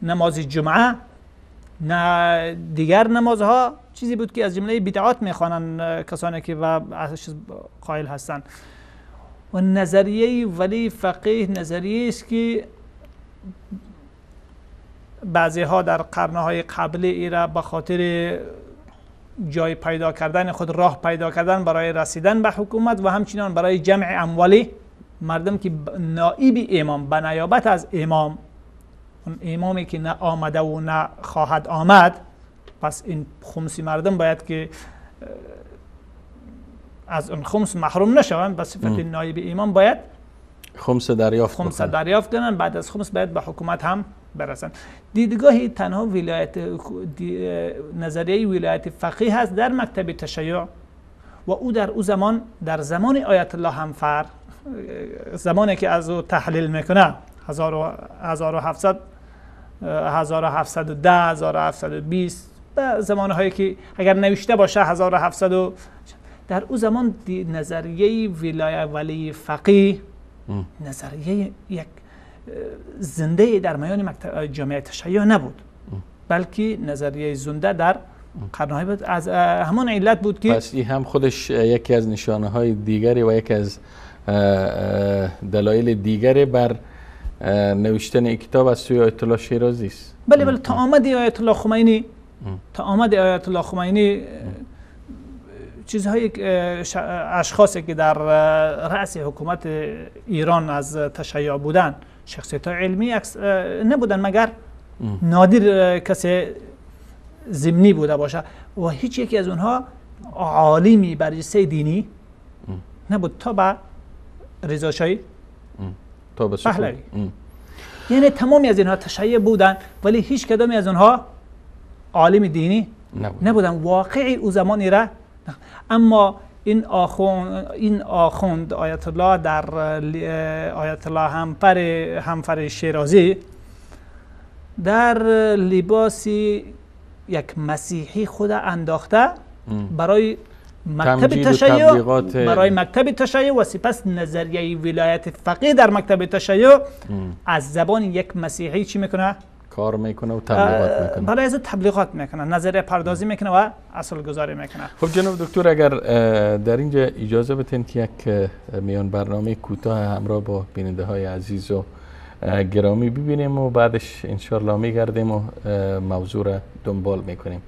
نماز جمعه، نه دیگر نمازها. چیزی بود که از جمله بدعات میخوانن کسانی که و قائل هستند. و نظریه ولی فقیه نظریه است که بعضی ها در قرنهای قبل ایرا به خاطر جای پیدا کردن خود، راه پیدا کردن برای رسیدن به حکومت و همچنان برای جمع اموالی مردم که نائب امام به نیابت از امام، اون امامی که نه آمده و نه خواهد آمد، پس این خمسی مردم باید که از اون خمس محروم نشوند، به صفت نائب امام باید خمس دریافت کنن. بعد از خمس باید به حکومت هم برسند. دیدگاهی تنها نظریه ولایت فقیه هست در مکتب تشیع و او در او زمان، در زمان آیت الله همفر، زمانی که از او تحلیل میکنه 1700 1710 1720 به زمانهایی که اگر نوشته باشه 1700 در او زمان نظریه ولی فقیه نظریه یک زنده در میان جامعه تشیع نبود، بلکه نظریه زنده در قرنهای بود. از همان علت بود که پس این هم خودش یکی از نشانه های دیگری و یکی از دلایل دیگری بر نوشتن این کتاب از سوی آیت الله شیرازی است. بله تا آمد آیت الله خمینی چیزهای اشخاصی که در رأس حکومت ایران از تشیع بودن شخصیت علمی نبودن مگر نادر کسی ضمنی بوده باشه و هیچ یکی از اونها عالمی برجسته دینی نبود تا به رضا شاهی پهلوی. یعنی تمامی از اینها تشیع بودن ولی هیچ کدامی از اونها عالم دینی نبودن. واقعی او زمانی را اما این آخوند آیت الله در آیت الله همفر شیرازی در لباسی یک مسیحی خود انداخته برای مکتب تشیع و سپس نظریه ولایت فقیه در مکتب تشیع از زبان یک مسیحی چی میکنه؟ کار میکنه و تبلیغات میکنه. برای از تبلیغات میکنه، نظریه پردازی میکنه و اصل گذاری میکنه. خب جناب دکتر اگر در اینجا اجازه بدین که یک میان برنامه کوتاه همراه با بیننده های عزیز و گرامی ببینیم و بعدش انشالله میگردیم و موضوع را دنبال میکنیم.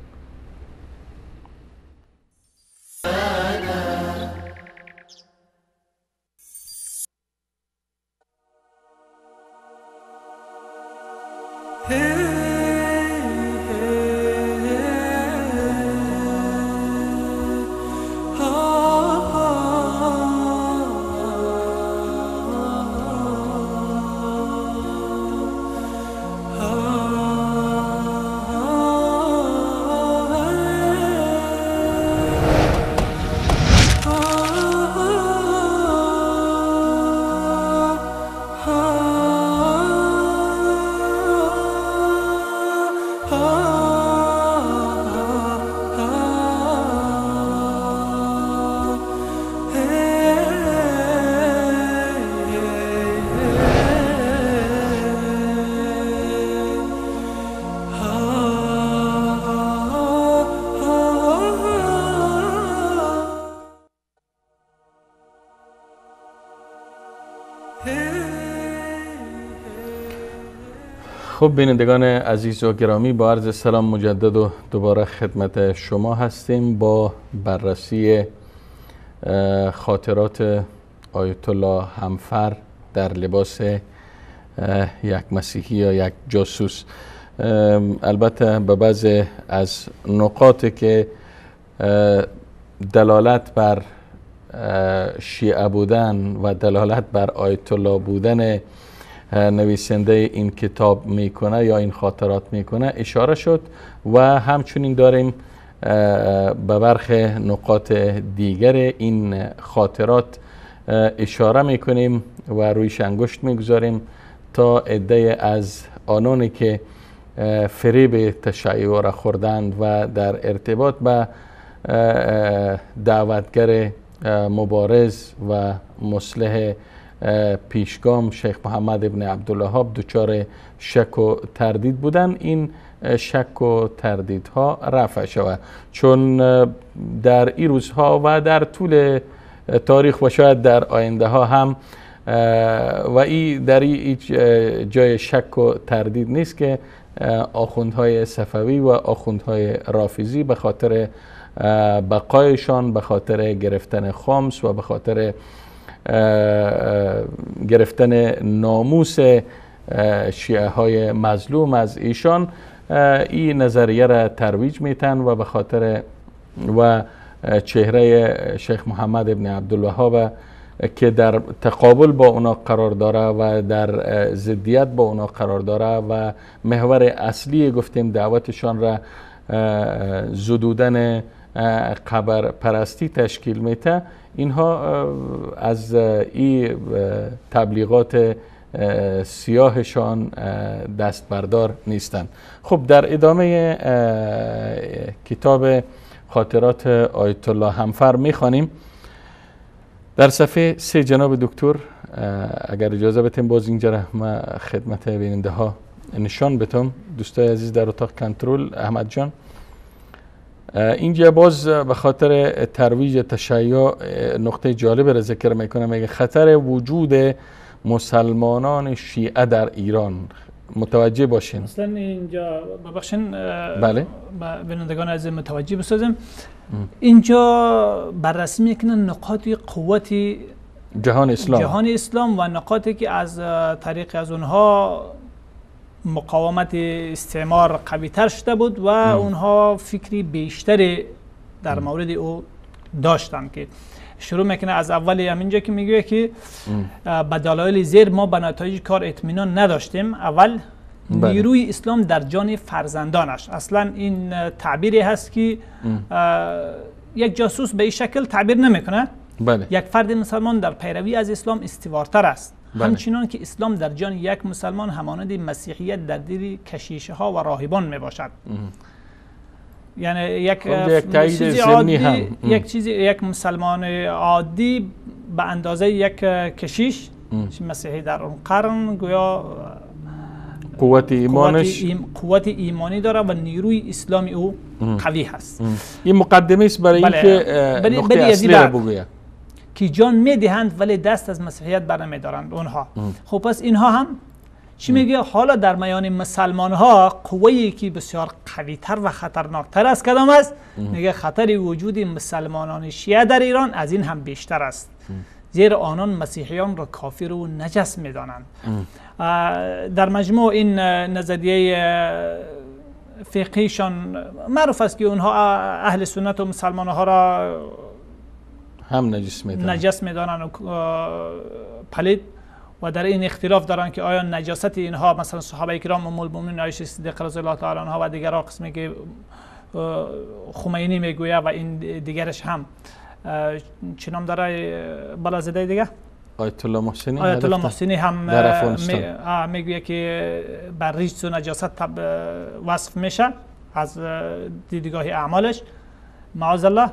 خب بینندگان عزیز و گرامی با عرض سلام مجدد و دوباره خدمت شما هستیم با بررسی خاطرات آیت الله همفر در لباس یک مسیحی یا یک جاسوس. البته به بعضی از نقاطی که دلالت بر شیعه بودن و دلالت بر آیت الله بودن نویسنده این کتاب میکنه یا این خاطرات میکنه اشاره شد و همچنین داریم به برخی نقاط دیگر این خاطرات اشاره میکنیم و رویش انگشت میگذاریم تا عده از آنانی که فریب تشیع را خوردند و در ارتباط به دعوتگر مبارز و مصلح پیشگام شیخ محمد ابن عبدالوهاب دچار شک و تردید بودن، این شک و تردیدها رفع شود، چون در این روزها و در طول تاریخ و شاید در آینده ها هم و این در هیچ جای شک و تردید نیست که آخوندهای صفوی و آخوندهای رافضی به خاطر بقایشان، به خاطر گرفتن خمس و به خاطر گرفتن ناموس شیعه های مظلوم از ایشان این نظریه را ترویج میتن و به خاطر و چهره شیخ محمد ابن عبدالوهاب که در تقابل با اونا قرار داره و در ضدیت با اونا قرار داره و محور اصلی گفتیم دعوتشان را زدودن قبر پرستی تشکیل میده، اینها از این تبلیغات سیاهشان دست بردار نیستند. خب در ادامه کتاب خاطرات آیت الله همفر میخوانیم در صفحه 3. جناب دکتر اگر اجازه بتیم باز اینجا را ما خدمت بیننده ها نشان بتم. دوستای عزیز در اتاق کنترل احمد جان، اینجا باز به خاطر ترویج تشیع نقطه جالب را ذکر میکنه، میگه خطر وجود مسلمانان شیعه در ایران. متوجه باشین. اصلا اینجا ببخشین بله بینندگان عزیز متوجه بسازم، اینجا بررسی میکنن نقاط قوت جهان اسلام و نقاطی که از طریق از اونها مقاومت استعمار قوی تر شده بود و اونها فکری بیشتری در مورد او داشتن که شروع میکنه از اول همینجا که میگه که به دلایل زیر ما به نتایج کار اطمینان نداشتیم. اول نیروی اسلام در جان فرزندانش. اصلا این تعبیری هست که یک جاسوس به این شکل تعبیر نمیکنه. بله. یک فرد مسلمان در پیروی از اسلام استوارتر است. بله. همچنان که اسلام در جان یک مسلمان همانند مسیحیت در دل کشیشه ها و راهبان می باشد. یعنی یک چیزی عادی، یک مسلمان عادی به اندازه یک کشیش مسیحی در اون قرن گویا قوت ایمانی داره و نیروی اسلامی او قوی هست. این مقدمه است برای اینکه نقطه اصلی را بگوید که جان میدهند ولی دست از مسیحیت بر نمیدارند اونها. خب پس اینها هم چی میگه؟ حالا در میان مسلمان ها قوه‌ای که بسیار قوی‌تر و خطرناکتر است کدام است؟ میگه خطر وجود مسلمانان شیعه در ایران از این هم بیشتر است، زیرا آنان مسیحیان را کافر و نجس میدانند. در مجموع این نظریه فقهیشان معروف است که اونها اهل سنت و مسلمان ها را هم نجس میدانند و پلید، و در این اختلاف دارن که آیا نجاست اینها مثلا صحابه کرام ام المؤمنین عایشه صدیقه رضی الله تعالی عنها و دیگر قسمی که خمینی میگوید و این دیگرش هم چه نام داره بلازده دیگه آیت الله محسنی. آیت الله محسنی هم میگویه که بر ریجس و نجاست وصف میشه از دیدگاه اعمالش معاذ الله.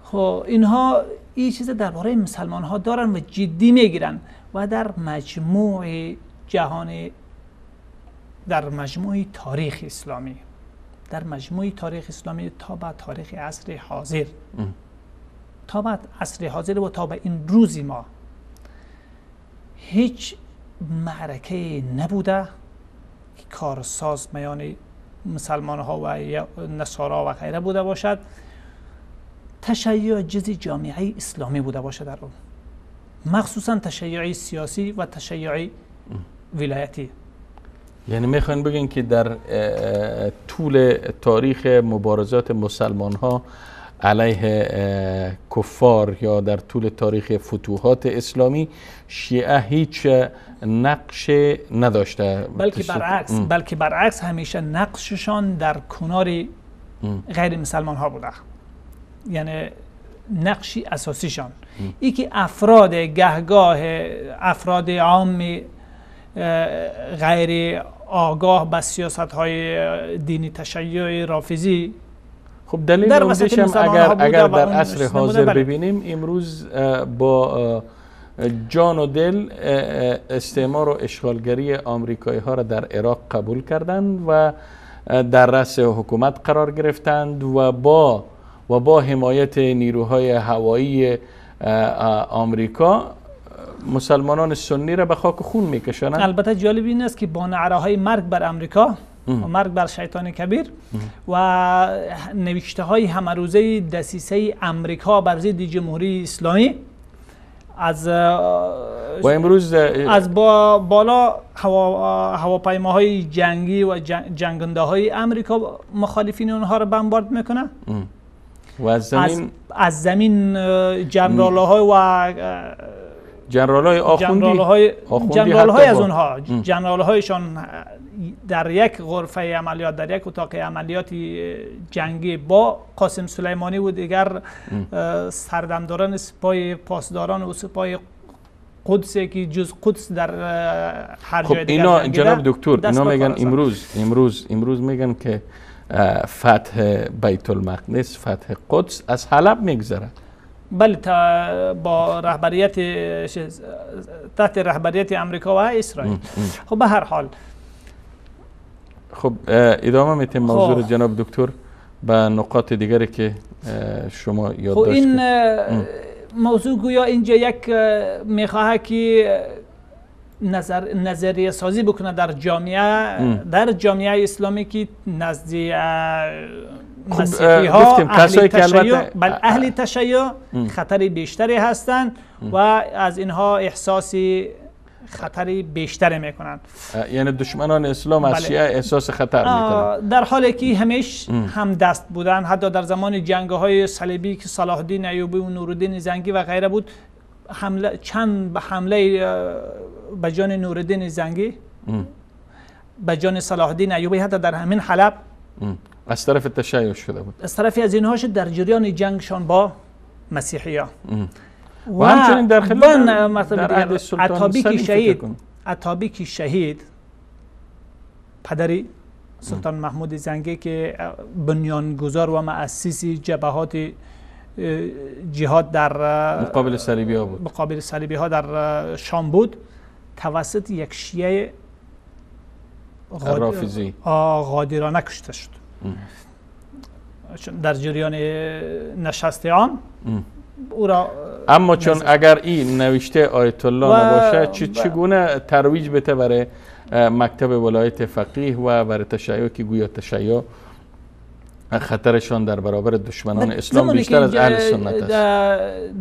خب اینها این چیز درباره مسلمان ها دارن و جدی میگیرن و در مجموع جهان، در مجموع تاریخ اسلامی، در مجموع تاریخ اسلامی تا به تاریخ عصر حاضر، تا به عصر حاضر و تا به این روزی ما هیچ معرکه نبوده که کارساز میان مسلمان ها و نصارا و غیره بوده باشد. تشیع جزء جامعه اسلامی بوده باشه در اون، مخصوصا تشیع سیاسی و تشیع ولایتی. یعنی میخواین بگین که در طول تاریخ مبارزات مسلمان ها علیه کفار یا در طول تاریخ فتوحات اسلامی شیعه هیچ نقش نداشته، بلکه برعکس همیشه نقششان در کنار غیر مسلمان ها بوده. یعنی نقشی اساسیشان ای که افراد گهگاه افراد عام غیر آگاه به سیاست های دینی تشیع رافضی، خب دلیل موردش هم اگر در عصر حاضر ببینیم امروز با جان و دل استعمار و اشغالگری آمریکایی ها را در عراق قبول کردند و در رأس حکومت قرار گرفتند و با حمایت نیروهای هوایی آمریکا مسلمانان سنی را به خاک خون میکشانند. البته جالب این است که با نعره‌های مرگ بر آمریکا و مرگ بر شیطان کبیر و نوشته های همروزه دسیسه آمریکا بر ضد جمهوری اسلامی از و امروز از بالا هواپیماهای جنگی و جنگنده های آمریکا مخالفین اونها را بمبارد میکنه. و از زمین جنرال های و جنرال های جنرال های از اونها جنرال هایشان در یک غرفه عملیات، در یک اتاق عملیاتی جنگی با قاسم سلیمانی و دیگر سردمداران سپاه پاسداران و سپاه قدس که جز قدس در هر جای دیگر اینا جناب دکتر اینا میگن امروز میگن که فتح بیت المقدس، فتح قدس از حلب میگذره. بله، با رهبریت تحت رهبریت امریکا و اسرائیل. خب به هر حال خب ادامه میتیم موضوع رو جناب دکتر به نقاط دیگری که شما یادداشت کنید. این موضوع گویا اینجا یک میخواه که نظریه سازی بکنه در جامعه اسلامی که نزد مسیحی ها اهل تشیع خطر بیشتری هستند و از اینها احساس خطری بیشتری میکنند. یعنی دشمنان اسلام از شیعه احساس خطر میکنند، در حالی که همیش هم دست بودن. حتی در زمان جنگ های صلیبی که صلاح الدین ایوبی و نورالدین زنگی و غیره بود، چند حمله به جان نورالدین زنگی، به جان صلاح الدین ایوبی، حتی در همین حلب از طرف تشیع شده بود. از طرف از اینهاش در جریان جنگشان با مسیحیان و همچنین در خلال اتابک شهید پدری سلطان محمود زنگی که بنیانگذار و مؤسس جبهات جهاد در مقابل صلیبی ها بود، مقابل صلیبی ها در شام بود، توسط یک شیعه رافضی غادرانه کشته شد. در جریان نشست آن او را اما چون اگر این نوشته آیت الله نباشه چگونه ترویج بده برای مکتب ولایت فقیه و برای تشیع که گویا تشیع خطرشان در برابر دشمنان اسلام بیشتر از اهل سنت است؟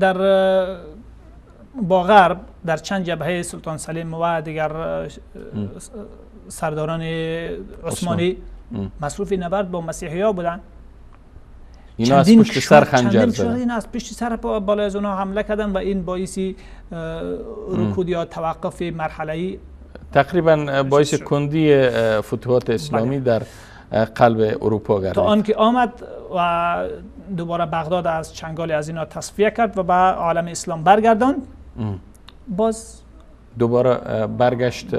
در با غرب در چند جبهه سلطان سلیم و دیگر سرداران عثمانی مصروف نبرد با مسیحی ها بودن. اینا از پشت سر خنجر زدن، اینا از پشت سر بالای از اونها حمله کردن و این باعثی رکود یا توقف مرحله‌ای تقریبا باعث کندی فتوحات اسلامی در قلب اروپا گردید، تا آنکه آمد و دوباره بغداد از چنگال از اینا تصفیه کرد و به عالم اسلام برگرداند. باز دوباره برگشت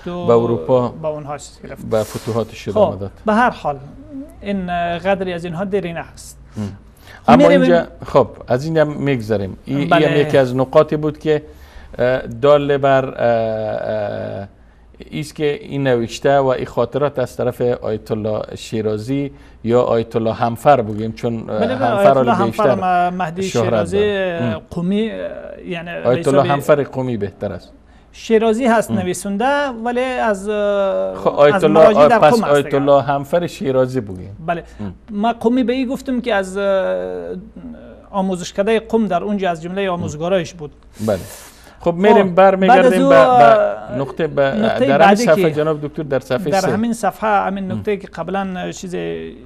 و به اروپا با اونها به فتوحاتش ادامه داد. به هر حال این قدری از اینها درینه هست. اما اینجا خب از این هم میگذاریم. این هم یکی از نقاطی بود که دال بر ایست که این نوشته و این خاطرات از طرف آیت الله شیرازی یا آیت الله همفر بگیم، چون همفر بیشتر مهدی شیرازی قمی، یعنی آیت الله همفر قمی بهتر است. شیرازی هست نویسنده ولی از آیت الله پس آیت الله همفر شیرازی بگیم. بله ما قمی به این گفتم که از آموزشکده قم در اونجا از جمله آموزگارایش بود. بله خب میریم برمیگردیم به نقطه در همین صفحه جناب دکتر، در صفحه در همین صفحه همین نقطه که قبلا چیز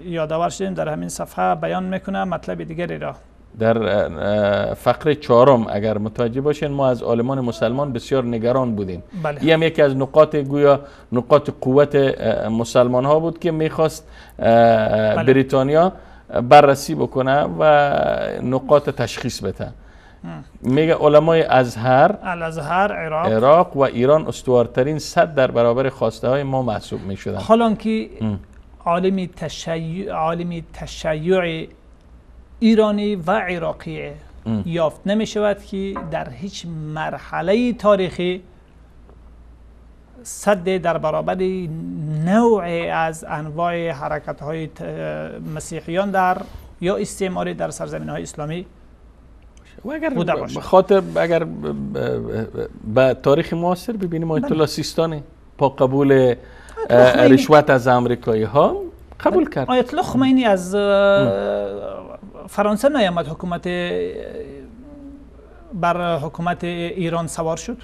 یادآور شدیم در همین صفحه بیان میکنه مطلب دیگری را. در فقره 4 اگر متوجه باشین ما از عالمان مسلمان بسیار نگران بودیم. بله. این هم یکی از نقاط گویا نقاط قوت مسلمان ها بود که میخواست بریتانیا بررسی بکنه و نقاط تشخیص بده. میگه علمای ازهر عراق و ایران استوارترین صد در برابر خواسته های ما محسوب می شدن. حالا که عالم تشیع ایرانی و عراقی یافت نمی شود که در هیچ مرحله تاریخی صد در برابر نوع از انواع حرکت های مسیحیان در یا استعماری در سرزمین های اسلامی اگر به تاریخ معاصر ببینیم آیت الله سیستانی با قبول رشوت از امریکایی ها قبول کرد. آیت الله خمینی از فرانسه نیامد حکومت بر حکومت ایران سوار شد.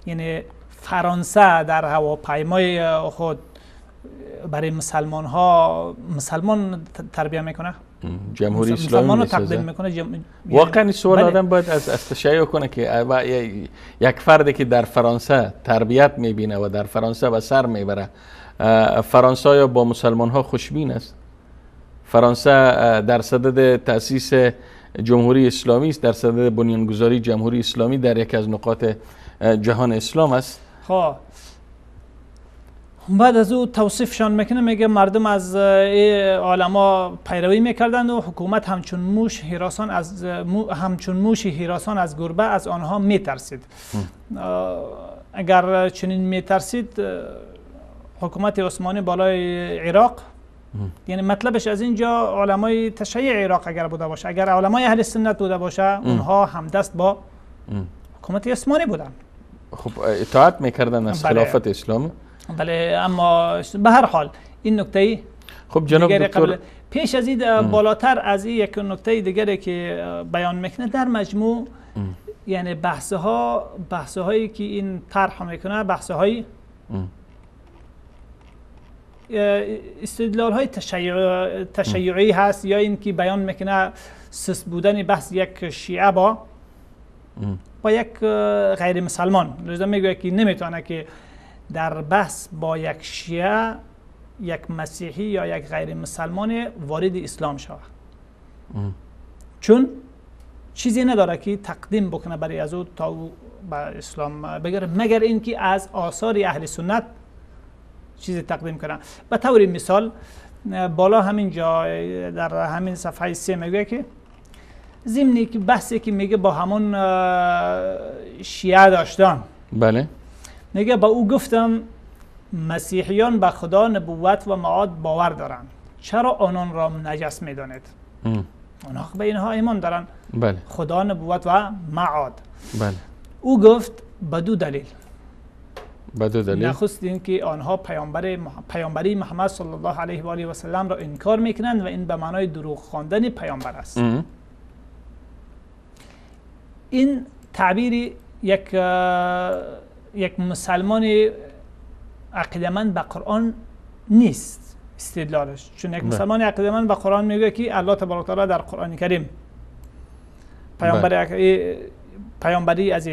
یعنی فرانسه در هواپیمای خود برای مسلمان تربیه میکنه، جمهوری اسلامی مسلمان رو تقدیم میکنه. واقعا سوال آدم باید از تشیع کنه که یک فردی که در فرانسه تربیت میبینه و در فرانسه به سر میبره، فرانسه یا با مسلمان ها خوشبین است؟ فرانسه در صدد تأسیس جمهوری اسلامی است، در صدد بنیانگذاری جمهوری اسلامی در یک از نقاط جهان اسلام است. خب بعد از او توصیفشان میکنه، میگه مردم از علما پیروی میکردند و حکومت همچون موشی هراسان از گربه از آنها میترسید. اگر چنین میترسید حکومت عثمانی بالای عراق، یعنی مطلبش از اینجا علمای تشیع عراق اگر بوده باشه، اگر علمای اهل سنت بوده باشه، اونها همدست با حکومت عثمانی بودن. خب اطاعت میکردن از خلافت اسلامی. بله، اما به هر حال این نکته خب جناب دکتر پیش از این بالاتر از این یک نکته دیگری که بیان میکنه در مجموع، یعنی بحث هایی که این طرح میکنه، بحث های استدلال های تشیعی هست، یا این که بیان میکنه سست بودن بحث یک شیعه با یک غیر مسلمان. لذا میگه که نمیتونه که در بحث با یک شیعه، یک مسیحی یا یک غیر مسلمان وارد اسلام شود، چون چیزی نداره که تقدیم بکنه برای از او تا او به اسلام بگیره، مگر اینکه از آثار اهل سنت چیزی تقدیم کنه. به طور مثال بالا همین جا در همین صفحه 3 میگه که ضمنی که بحثی که میگه با همون شیعه داشتن، بله، میگه با او گفتم مسیحیان به خدا، نبوت و معاد باور دارند، چرا آنان را نجس میدانید؟ آنها به اینها ایمان دارند، بله، خدا، نبوت و معاد. بله. او گفت به دو دلیل. نخست این که آنها پیامبری محمد صلی الله علیه و آله و سلم را انکار میکنند و این به معنای دروغ خواندن پیامبر است. این تعبیری یک مسلمان عقیده‌مند به قرآن نیست استدلالش، چون یک مسلمان عقیده‌مند به قرآن میگه که الله تبارک و تعالی در قرآن کریم پیامبری از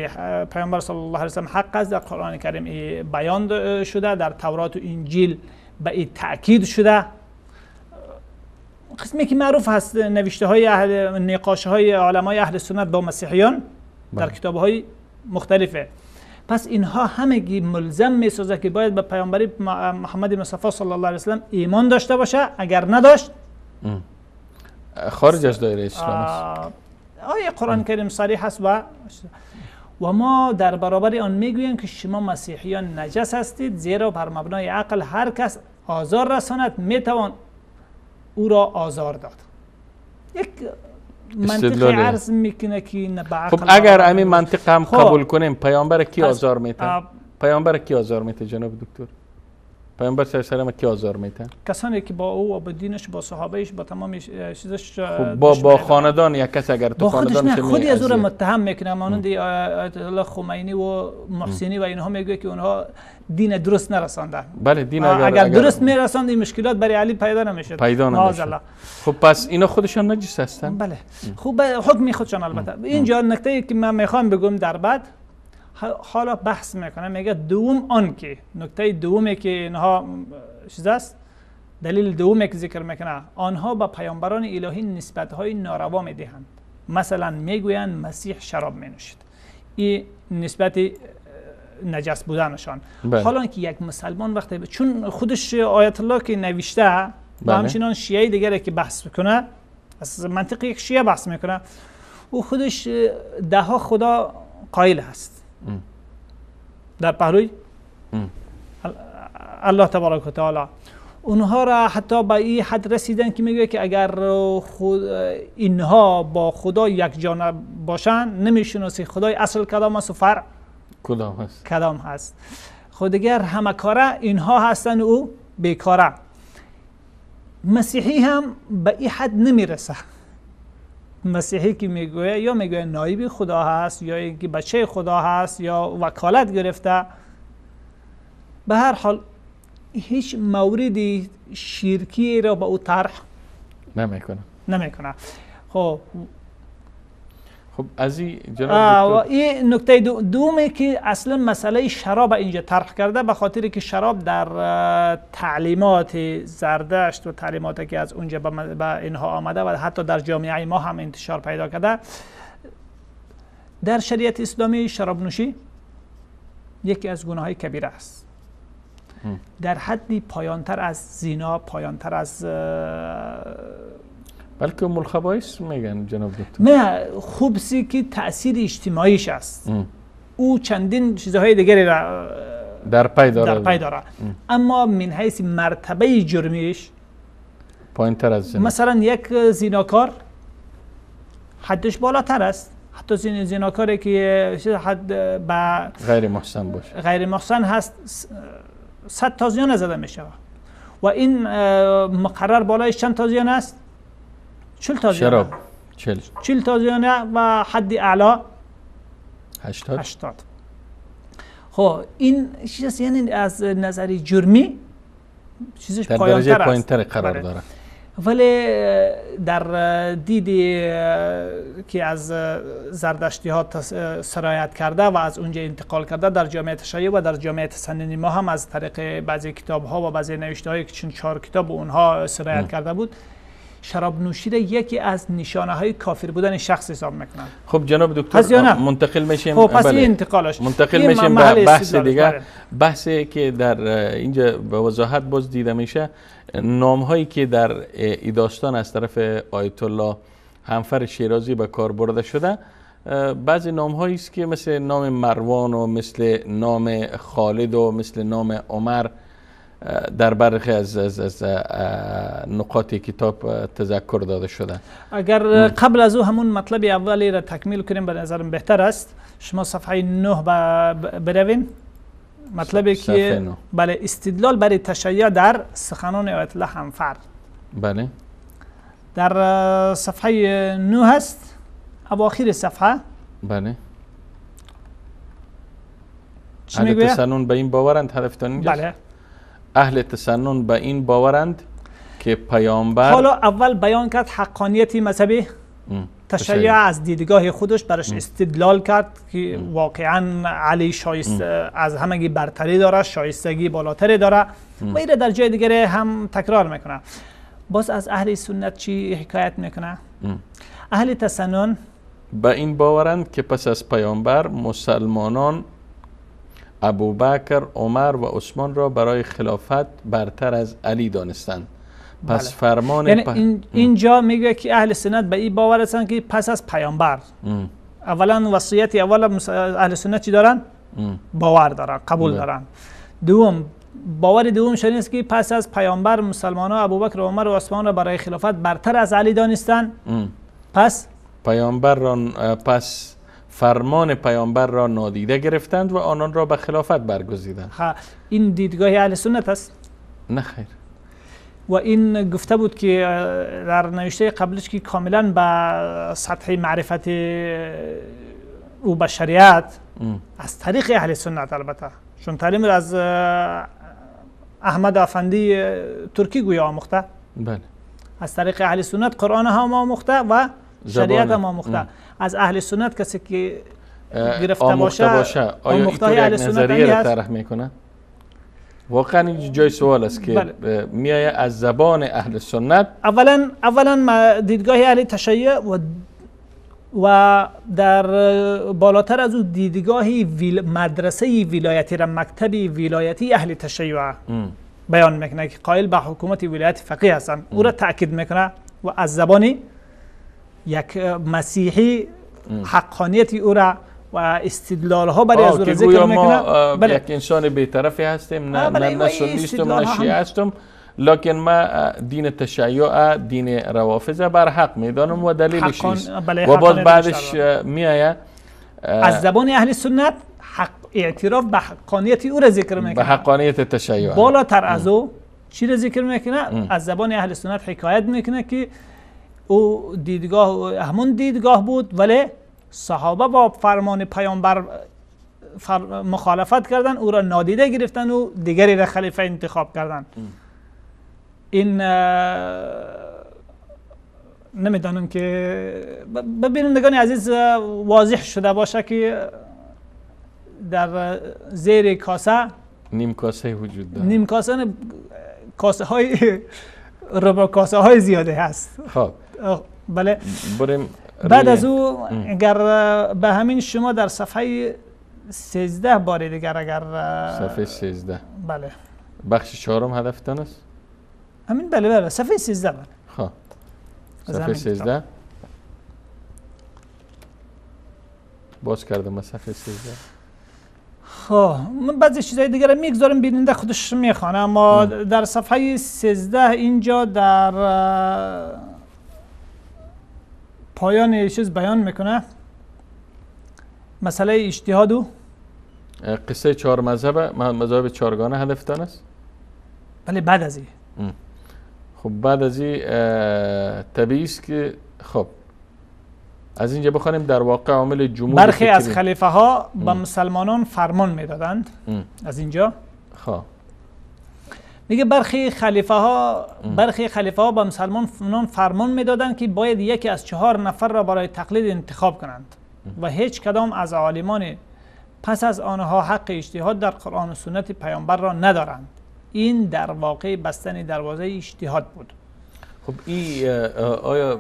پیامبر صلی الله علیه و سلم حق است، در قرآن کریم بیان شده، در تورات و انجیل به این تأکید شده. قسمی که معروف هست نوشته های نقاشه های علمای اهل سنت با مسیحیان در کتاب های مختلفه. پس اینها همگی ملزم میسازه که باید به پیامبری محمد مصطفی صلی الله علیه و سلم ایمان داشته باشه، اگر نداشت خارج از دایره اسلام است. آیه قرآن کریم صریح است و ما در برابر آن میگوییم که شما مسیحیان نجس هستید، زیرا بر مبنای عقل هر کس آزار رساند میتوان او را آزار داد. یک منطقی عرض میکنه که نه به عقل. خب اگر همین منطق هم قبول کنیم، پیامبر کی آزار میتن؟ پیامبر کی آزار میتن جناب دکتر؟ پیامبر صلی الله علیه و کی آزار میتن؟ کسانی که با او و با دینش، با صحابهش، با تمام چیزش، خب با خاندان یک کس اگر تو خاندانش خودی از او را متهم میکنه، مانند آیت الله خمینی و محسنی و اینها میگه که اونها دین درست نرساندن. بله، دین اگر درست میرساند این مشکلات برای علی پیدا نمیشد. خب پس اینا خودشان نجس هستن؟ بله. خب حکم خودشان البته. اینجا نکته که من میخوام بگم در بعد حالا بحث میکنه، میگه دوم آن که نکته دومی که اینها چیز است، دلیل دومی که ذکر میکنه، آنها با پیامبران الهی نسبت های ناروا میدهند. مثلا میگویند مسیح شراب مینوشید، این نسبت نجس بودنشان. حالا که یک مسلمان وقتی چون خودش آیت الله که نوشته و همچنان شیعه دیگری که بحث میکنه، از منطق یک شیعه بحث میکنه، او خودش ده ها خدا قائل هست در پهلوی الله تبارک و تعالی. اونها را حتی به این حد رسیدن که میگه که اگر اینها با خدا یک جانب باشن، نمیشناسی خدای اصل کدام است و فرع کدام هست. خود دیگر همه کاره اینها هستن، او بیکاره. مسیحی هم به این حد نمیرسه. مسیحی که میگویه یا میگویه نایب خدا هست، یا اینکه بچه خدا هست، یا وکالت گرفته. به هر حال هیچ موردی شرکی را به او طرح نمیکنه. خب از این جناب دکتر این نکته دومه که اصلا مسئله شراب اینجا طرح کرده، به خاطر که شراب در تعلیمات زردشت و تعلیماتی که از اونجا به اینها آمده و حتی در جامعه ما هم انتشار پیدا کرده، در شریعت اسلامی شراب نوشی یکی از گناههای کبیره است، در حدی پایانتر از زنا، پایانتر از بلکه ام الخبائث میگن جناب دکتر. نه، خوبسی که تأثیر اجتماعیش است. او چندین چیزهای دیگری را در پی داره. اما من حیث مرتبه جرمیش پایینتر از زنا. مثلا یک زناکار حدش بالاتر است، حتی زناکاری که حد به غیر محسن باشه، غیر محسن هست، 100 تا زیانه زده میشه و این مقرر بالایش چند تا زیانه است؟ 40 تا زیانه. شراب 40 تا زیانه و حد اعلا 80. خب این چیز یعنی از نظر جرمی چیزش در درجه پایینتر قرار داره. ولی در دیدی که از زردشتی ها سرایت کرده و از اونجا انتقال کرده در جامعه تشیع و در جامعه تسننی ما هم از طریق بعضی کتاب ها و بعضی نوشته هایی که چون 4 کتاب اونها سرایت کرده بود، شراب نوشی را یکی از نشانه های کافر بودن شخص حساب میکنن. خب جناب دکتر منتقل میشیم. خب پس این انتقالش منتقل میشیم به بحث دیگه، بحثی که در اینجا به وضاحت باز دیده میشه، نام هایی که در این داستان از طرف آیت الله همفر شیرازی به کار برده شده، بعضی نام هایی است که مثل نام مروان و مثل نام خالد و مثل نام عمر در برخی از نقاط کتاب تذکر داده شده. اگر قبل از او همون مطلب اولی را تکمیل کنیم به نظرم بهتر است. شما صفحه 9 بروین. مطلبی که بله استدلال برای تشیع در سخنان آیت الله همفر. بله در صفحه 9 هست، اواخر صفحه. بله اهل تسنن به این باورند، هدفتان اینجاست. بله اهل تسنن به این باورند که پیامبر، حالا اول بیان کرد حقانیتی مذهبی تشیع از دیدگاه خودش برش استدلال کرد که واقعا علی شایسته از همگی برتری داره، شایستگی بالاتری داره و ایره در جای دیگه هم تکرار میکنه. باز از اهل سنت چی حکایت میکنه؟ اهل تسنن به این باورند که پس از پیامبر مسلمانان ابوبکر، عمر و عثمان را برای خلافت برتر از علی دانستند. پس فرمان یعنی اینجا میگه که اهل سنت به این باور هستند که پس از پیامبر اولا وصیت اول اهل سنت چی دارن؟ باور دارن، قبول دارن. دوم باور دومش این است که پس از پیامبر مسلمان ها ابوبکر و عمر و عثمان را برای خلافت برتر از علی دانستند. پس پیامبر را فرمان پیامبر را نادیده گرفتند و آنان را به خلافت برگزیدند. این دیدگاه اهل سنت است؟ نه خیر. و این گفته بود که در نوشته قبلش که کاملا به سطح معرفت او به شریعت از طریق اهل سنت، البته چون تعلیم از احمد افندی ترکی گویا آموخته. بله. از طریق اهل سنت قرآن هم آموخته و شریعت هم آموخته. از اهل سنت کسی که گرفته باشه آیا اینطور یک نظریه را طرح میکنه؟ واقعا این جای سوال است که میایه از زبان اهل سنت. اولا دیدگاه اهل تشیع و در بالاتر از او دیدگاه مدرسه ولایتی را مکتب ولایتی اهل تشیع بیان میکنه که قائل به حکومت ولایت فقیه هستند. او را تاکید میکنه و از زبان یک مسیحی حقانیت او را و استدلال ها برای از او را ذکر میکنه. یک انسان بی‌طرفی هستیم، نه سنیستم نه شیعه هستم، لکن ما دین تشیع دین روافض بر حق میدانم و دلیلش است. و باز بعدش میآید از زبان اهل سنت اعتراف به حقانیت او را ذکر میکنه، به حقانیت تشیع. بالاتر از او چی را ذکر میکنه؟ از زبان اهل سنت حکایت میکنه که او دیدگاه همون دیدگاه بود، ولی صحابه با فرمان پیامبر مخالفت کردن، او را نادیده گرفتن و دیگری را خلیفه انتخاب کردن. این نمیدانم که ببینندگان عزیز واضح شده باشه که در زیر کاسه نیم کاسه وجود داره. نیم کاسه نه، کاسه های ربع کاسه های زیاده هست. خب بله. بریم بعد از او اگر به همین شما در صفحه 13 بار دیگر اگر صفحه 13 بله بخش 4 هدفتان است. همین بله صفحه 13 بله. خب صفحه 13 باز کردم من صفحه 13. خب من بعضی چیزای دیگه رو میگذارم بیننده خودش میخوانه، اما در صفحه 13 اینجا در پایان چیز بیان میکنه مسئله اجتهاد و قصه 4 مذهب چهارگانه هدفتان است. بله بعد از این خب بعد از این طبیعی است که خب از اینجا بخوانیم در واقع عامل جمهور برخی از خلیفه ها به مسلمانان فرمان میدادند. از اینجا خب میگه برخی خلیفه ها به مسلمانان فرمان میدادند که باید یکی از 4 نفر را برای تقلید انتخاب کنند و هیچ کدام از عالمان پس از آنها حق اجتهاد در قرآن و سنت پیامبر را ندارند. این در واقع بستن دروازه اجتهاد بود. خب این آیا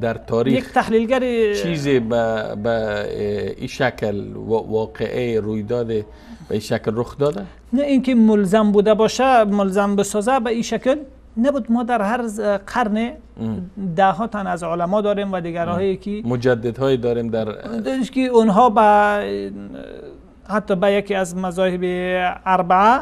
در تاریخ یک تحلیلگر چیزی به این شکل واقعه روی داده به این شکل رخ داده؟ نه اینکه ملزم بوده باشه، ملزم بسازه به این شکل نبود. ما در هر قرن ده ها تن از علما داریم و دیگرهایی که مجددهایی داریم در که اونها به حتی به یکی از مذاهب اربعه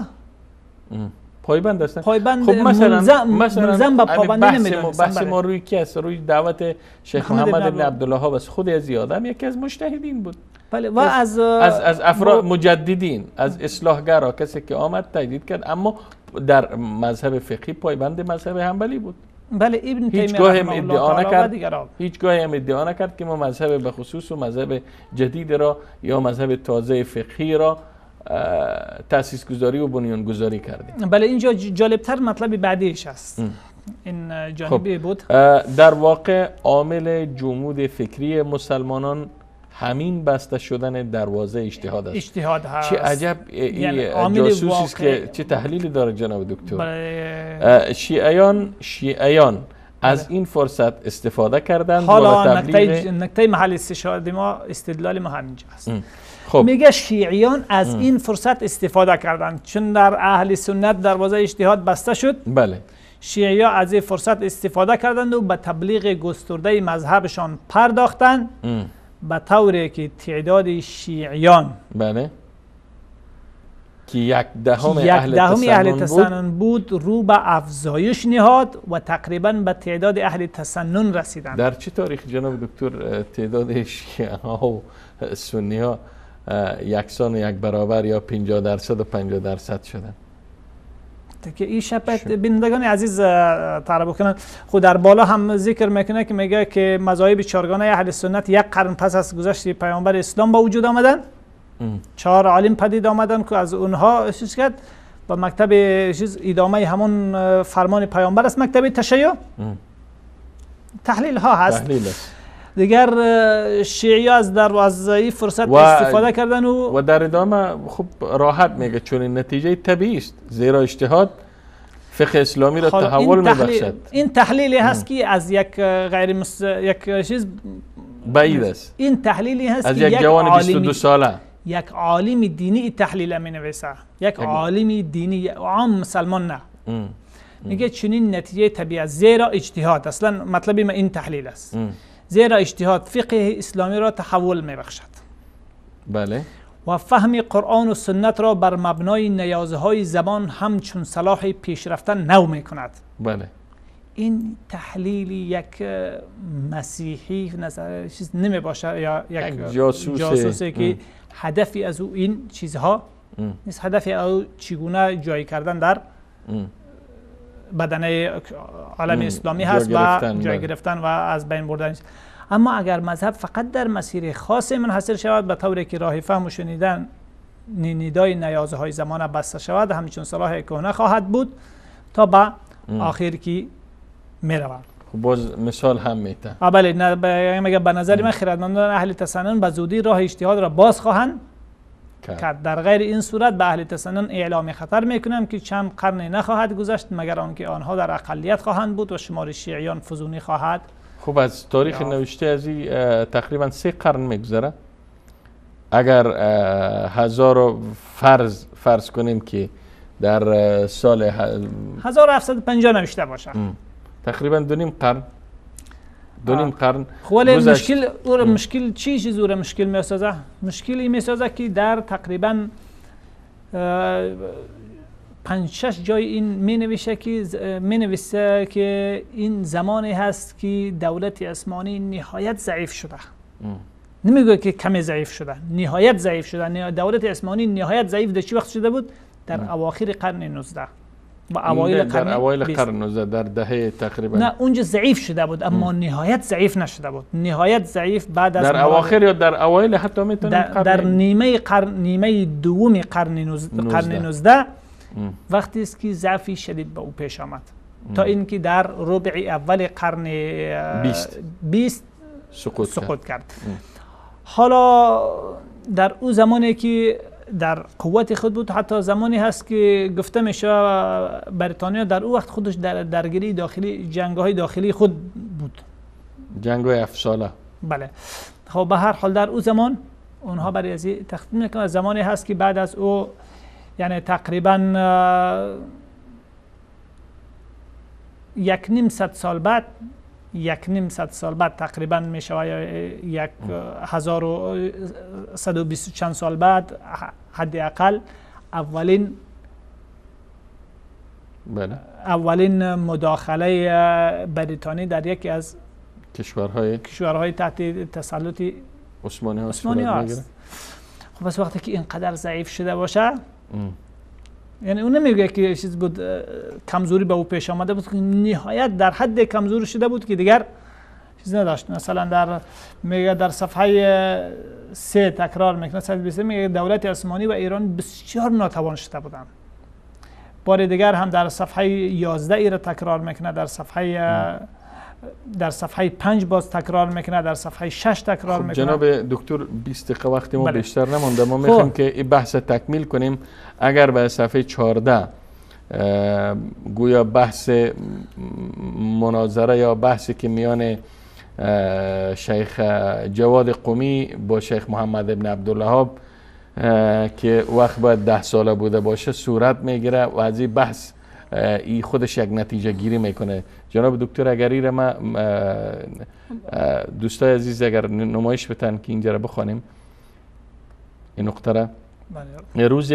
پایبند هستن. پایبند. خب مثلا ملزم به پابندی نمیدونستن. بحث ما روی کی است؟ روی دعوت شیخ محمد ابن عبدالله بس. خود از یادم یکی از مجتهدین بود. بله و از افراد مجددین، از اصلاحگرا، کسی که آمد تجدید کرد، اما در مذهب فقهی پایبند مذهب حنبلی بود. بله ابن تیمیه هیچگاه هم ادعا نکرد که ما مذهب به خصوص و مذهب جدید را یا مذهب تازه فقهی را تأسیس گذاری و بنیان گذاری کردیم. بله اینجا جالبتر مطلب بعدیش است. این جانبی بود. در واقع عامل جمود فکری مسلمانان همین بسته شدن دروازه اجتهاد است. اجتهاد هست. چه عجب این جاسوسی است که چه تحلیلی داره جناب دکتر. شیعیان از این فرصت استفاده کردند. حالا نکته محل استشهاد ما استدلال ما همینجا است. خب میگه شیعیان از این فرصت استفاده کردند، چون در اهل سنت دروازه اجتهاد بسته شد. بله شیعی‌ها از این فرصت استفاده کردند و به تبلیغ گسترده مذهبشان پرداختند، به طوری که تعداد شیعیان بله که 1/10 اهل تسنن بود رو به افزایش نهاد و تقریبا به تعداد اهل تسنن رسیدند. در چه تاریخ جناب دکتر تعداد شیعه ها و سنی ها یکسان و یک برابر یا 50% و 50% شدن؟ که این شبت بینندگان عزیز تعریف بکنن. خود در بالا هم ذکر میکنه که میگه که مذاهب چهارگانه اهل سنت 1 قرن پس از گذشت پیامبر اسلام به وجود آمدن. 4 عالم پدید آمدن که از اونها چیز کرد با مکتب چیز ادامه همون فرمان پیامبر است، مکتب تشیع. تحلیل ها هست. دیگر شیعی از دروازه فرصت استفاده کردن و در ادامه خب راحت میگه چون این نتیجه طبیعی است، زیرا اجتهاد فقه اسلامی را تحول میبخشد. این تحلیلی هست که از یک یک چیز بعید است. این تحلیلی هست از یک جوان 22 ساله، یک عالم دینی تحلیل می نویسه، یک عالم دینی عام مسلمان نه. میگه چنین نتیجه طبیعی است، زیرا اجتهاد اصلا مطلب ما این تحلیل است. زیرا اجتهاد فقه اسلامی را تحول میبخشد. بله. و فهم قرآن و سنت را بر مبنای نیازهای زبان همچون صلاح پیشرفتن نو میکند. بله. این تحلیل یک مسیحی نظر چیز نمی باشه یا یک جاسوسی که هدفی از او این چیزها نیست. هدفی او چگونه جای کردن در بدنه عالم اسلامی هست و جای گرفتن و از بین بردن. اما اگر مذهب فقط در مسیر خاص منحصر شود به طوری که راه فهم و شنیدن ندای نیازهای زمان بسته شود، همچون صلاح کهنه خواهد بود تا به آخر کی می رود. باز مثال هم میته. بله، مگه به نظر من خردمندان اهل تسنن به زودی راه اجتهاد را باز خواهند کرد. در غیر این صورت به اهل تسنن اعلام خطر میکنم که چند قرن نخواهد گذشت مگر آنکه آنها در اقلیت خواهند بود و شمار شیعیان فزونی خواهد. خب از تاریخ نوشته از این تقریبا 3 قرن میگذره. اگر 1000 فرض کنیم که در سال 1750 نوشته باشه، تقریبا 2.5 قرن. 2.5 قرن. خب مشکل چی زور مشکل میسازه؟ مشکلی میسازه که در تقریبا 5-6 جای این می نویسه که این زمانی هست که دولت عثمانی نهایت ضعیف شده. نمیگه که کم ضعیف شده، نهایت ضعیف شده. دولت عثمانی نهایت ضعیف در چه وقت شده بود؟ در اواخر قرن 19 و اوایل قرن 19 در دهه تقریبا. نه، اونجا ضعیف شده بود اما نهایت ضعیف نشده بود. نهایت ضعیف بعد از در اواخر یا در اوایل حتی میتونیم در نیمه دوم قرن 19 وقتی است که ضعفی شدید به او پیش آمد تا اینکه در ربع اول قرن 20 سقوط کرد. حالا در او زمانی که در قوت خود بود، حتی زمانی هست که گفته میشه بریتانیا در او وقت خودش در درگیری داخلی، جنگ‌های داخلی خود بود، جنگ‌های 7 ساله. بله. خب به هر حال در او زمان اونها برای از تخطیط میکنن. زمانی هست که بعد از او یعنی تقریبا 1.5 سال بعد تقریبا میشه 1120 چند سال بعد حداقل اولین مداخله بریتانی در یکی از کشورهای تحت تسلط عثمانی است. خب بس وقتی که اینقدر ضعیف شده باشه، یعنی اون نمیگه که چیز بود کمزوری به او پیش آمده بود، نهایت در حد کمزور شده بود که دیگر چیز نداشت. مثلا میگه در صفحه 3 تکرار میکنه، میگه دولت عثمانی و ایران بسیار ناتوان شده بودند. بار دیگر هم در صفحه 11 ایره تکرار میکنه، در صفحه 5 باز تکرار میکنه، در صفحه 6 تکرار میکنه. جناب دکتر 20 دقیقه وقت ما بیشتر نمونده، ما میخوایم که این بحث تکمیل کنیم. اگر به صفحه 14 گویا بحث مناظره یا بحثی که میان شیخ جواد قمی با شیخ محمد ابن عبدالوهاب که وقت باید 10 ساله بوده باشه صورت میگیره و از این بحث ای خودش یک نتیجه گیری میکنه. جناب دکتر اگر ایره ما دوستای عزیز اگر نمایش بتن که اینجا را بخوانیم این نقطه را. روز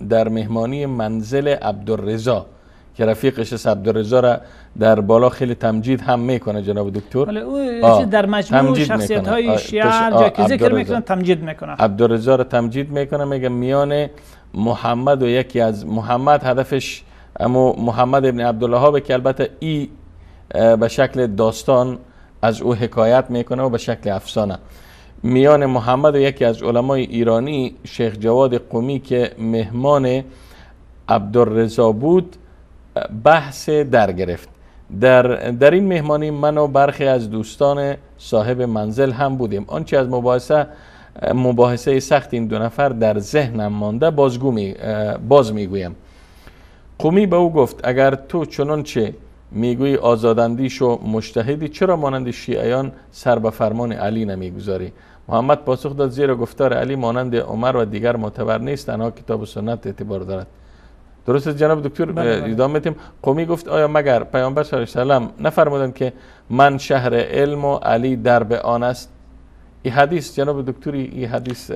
در مهمانی منزل عبدالرضا که رفیقش است، عبدالرضا را در بالا خیلی تمجید هم میکنه جناب دکتر. بله، او در مجموع شخصیت های شیعه جا که ذکر میکنه تمجید میکنه. عبدالرضا را تمجید میکنه، میگه میان محمد و یکی از محمد، هدفش اما محمد ابن عبدالوهاب که البته ای به شکل داستان از او حکایت میکنه و به شکل افسانه. میان محمد و یکی از علمای ایرانی شیخ جواد قمی که مهمان عبدالرضا بود بحث در گرفت. در این مهمانی من و برخی از دوستان صاحب منزل هم بودیم. آنچه از مباحثه سخت این 2 نفر در ذهنم مانده باز میگویم. قمی به او گفت اگر تو چنانچه میگویی آزاداندیش و مجتهدی، چرا مانند شیعیان سر به فرمان علی نمیگذاری؟ محمد پاسخ داد زیرا گفتار علی مانند عمر و دیگر معتبر نیست، تنها کتاب و سنت اعتبار دارد. درست جناب دکتر؟ ادامه میدیم. قمی گفت آیا مگر پیامبر صلی الله علیه و سلم نفرمودند که من شهر علم و علی درب آن است؟ این حدیث جناب دکتری، این حدیث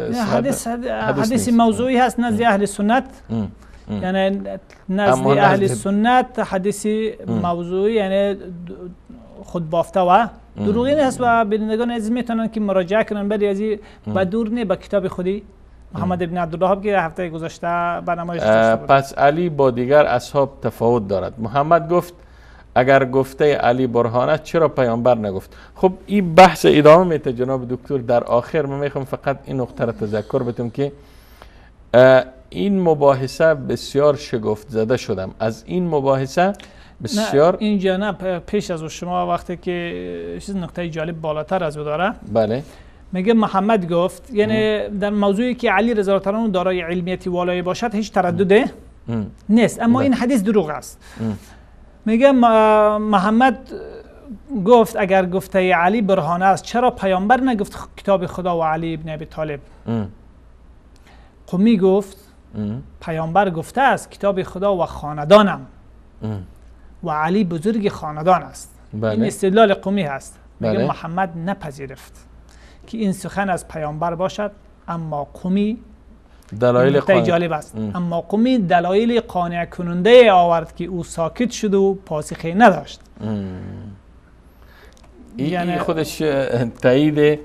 موضوعی هست نزد اهل سنت. یعنی نزد اهل سنت حدیث موضوعی یعنی خود بافته و دروغی نیست و بینندگان عزیز میتونن که مراجعه کنن. بلی از و دور نه به کتاب خودی محمد ابن عبدالوهاب که هفته گذشته برنامه‌اش داشته بود. پس علی با دیگر اصحاب تفاوت دارد. محمد گفت اگر گفته علی برهان است چرا پیامبر نگفت؟ خب این بحث ادامه میده جناب دکتر. در آخر من میخوام فقط این نقطه را تذکر بدم که این مباحثه بسیار شگفت زده شدم از این مباحثه بسیار. نه اینجا نه، پیش از شما وقتی که چیز نکته جالب بالاتر از او داره. بله میگه محمد گفت، یعنی در موضوعی که علی رضی الله عنه دارای علمیتی والایی باشد هیچ تردد نیست، اما این حدیث دروغ است. میگه محمد گفت اگر گفته علی برهانه است چرا پیامبر نگفت کتاب خدا و علی ابن ابی طالب؟ قمی گفت پیامبر گفته است کتاب خدا و خاندانم و علی بزرگ خاندان است. این استدلال قمی هست. میگه محمد نپذیرفت که این سخن از پیامبر باشد، اما قمی دلایل جالب است. اما قمی دلایل قانع کننده آورد که او ساکت شد و پاسخی نداشت. یعنی خودش تایید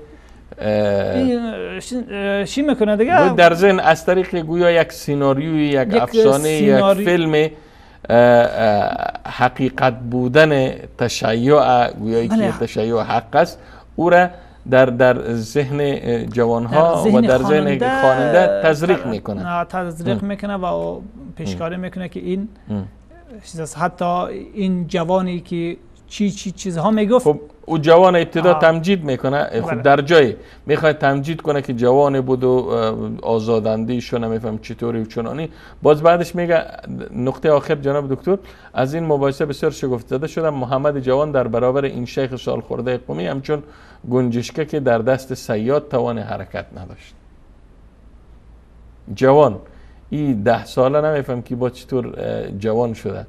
چی میکنه دیگه؟ در ذهن از طریق گویا یک سیناریوی، یک افسانه، یک فیلم حقیقت بودن تشیع، گویایی که تشیع حق است، او را در ذهن جوانها و در ذهن خواننده تزریق میکنه. تزریق میکنه و پیشکاری میکنه که این حتی این جوانی که چی چیزها میگفت. خب او جوان ابتدا تمجید میکنه. خب در جای میخواد تمجید کنه که جوان بود و آزاداندیشو نمیفهم چطوری و چنانی، باز بعدش میگه نقطه آخر جناب دکتر از این مباحثه بسیار شگفت زده شدم. محمد جوان در برابر این شیخ سال خورده قمی همچون گنجشکه که در دست صیاد توان حرکت نداشت. جوان این 10 ساله نمیفهم که با چطور جوان شده.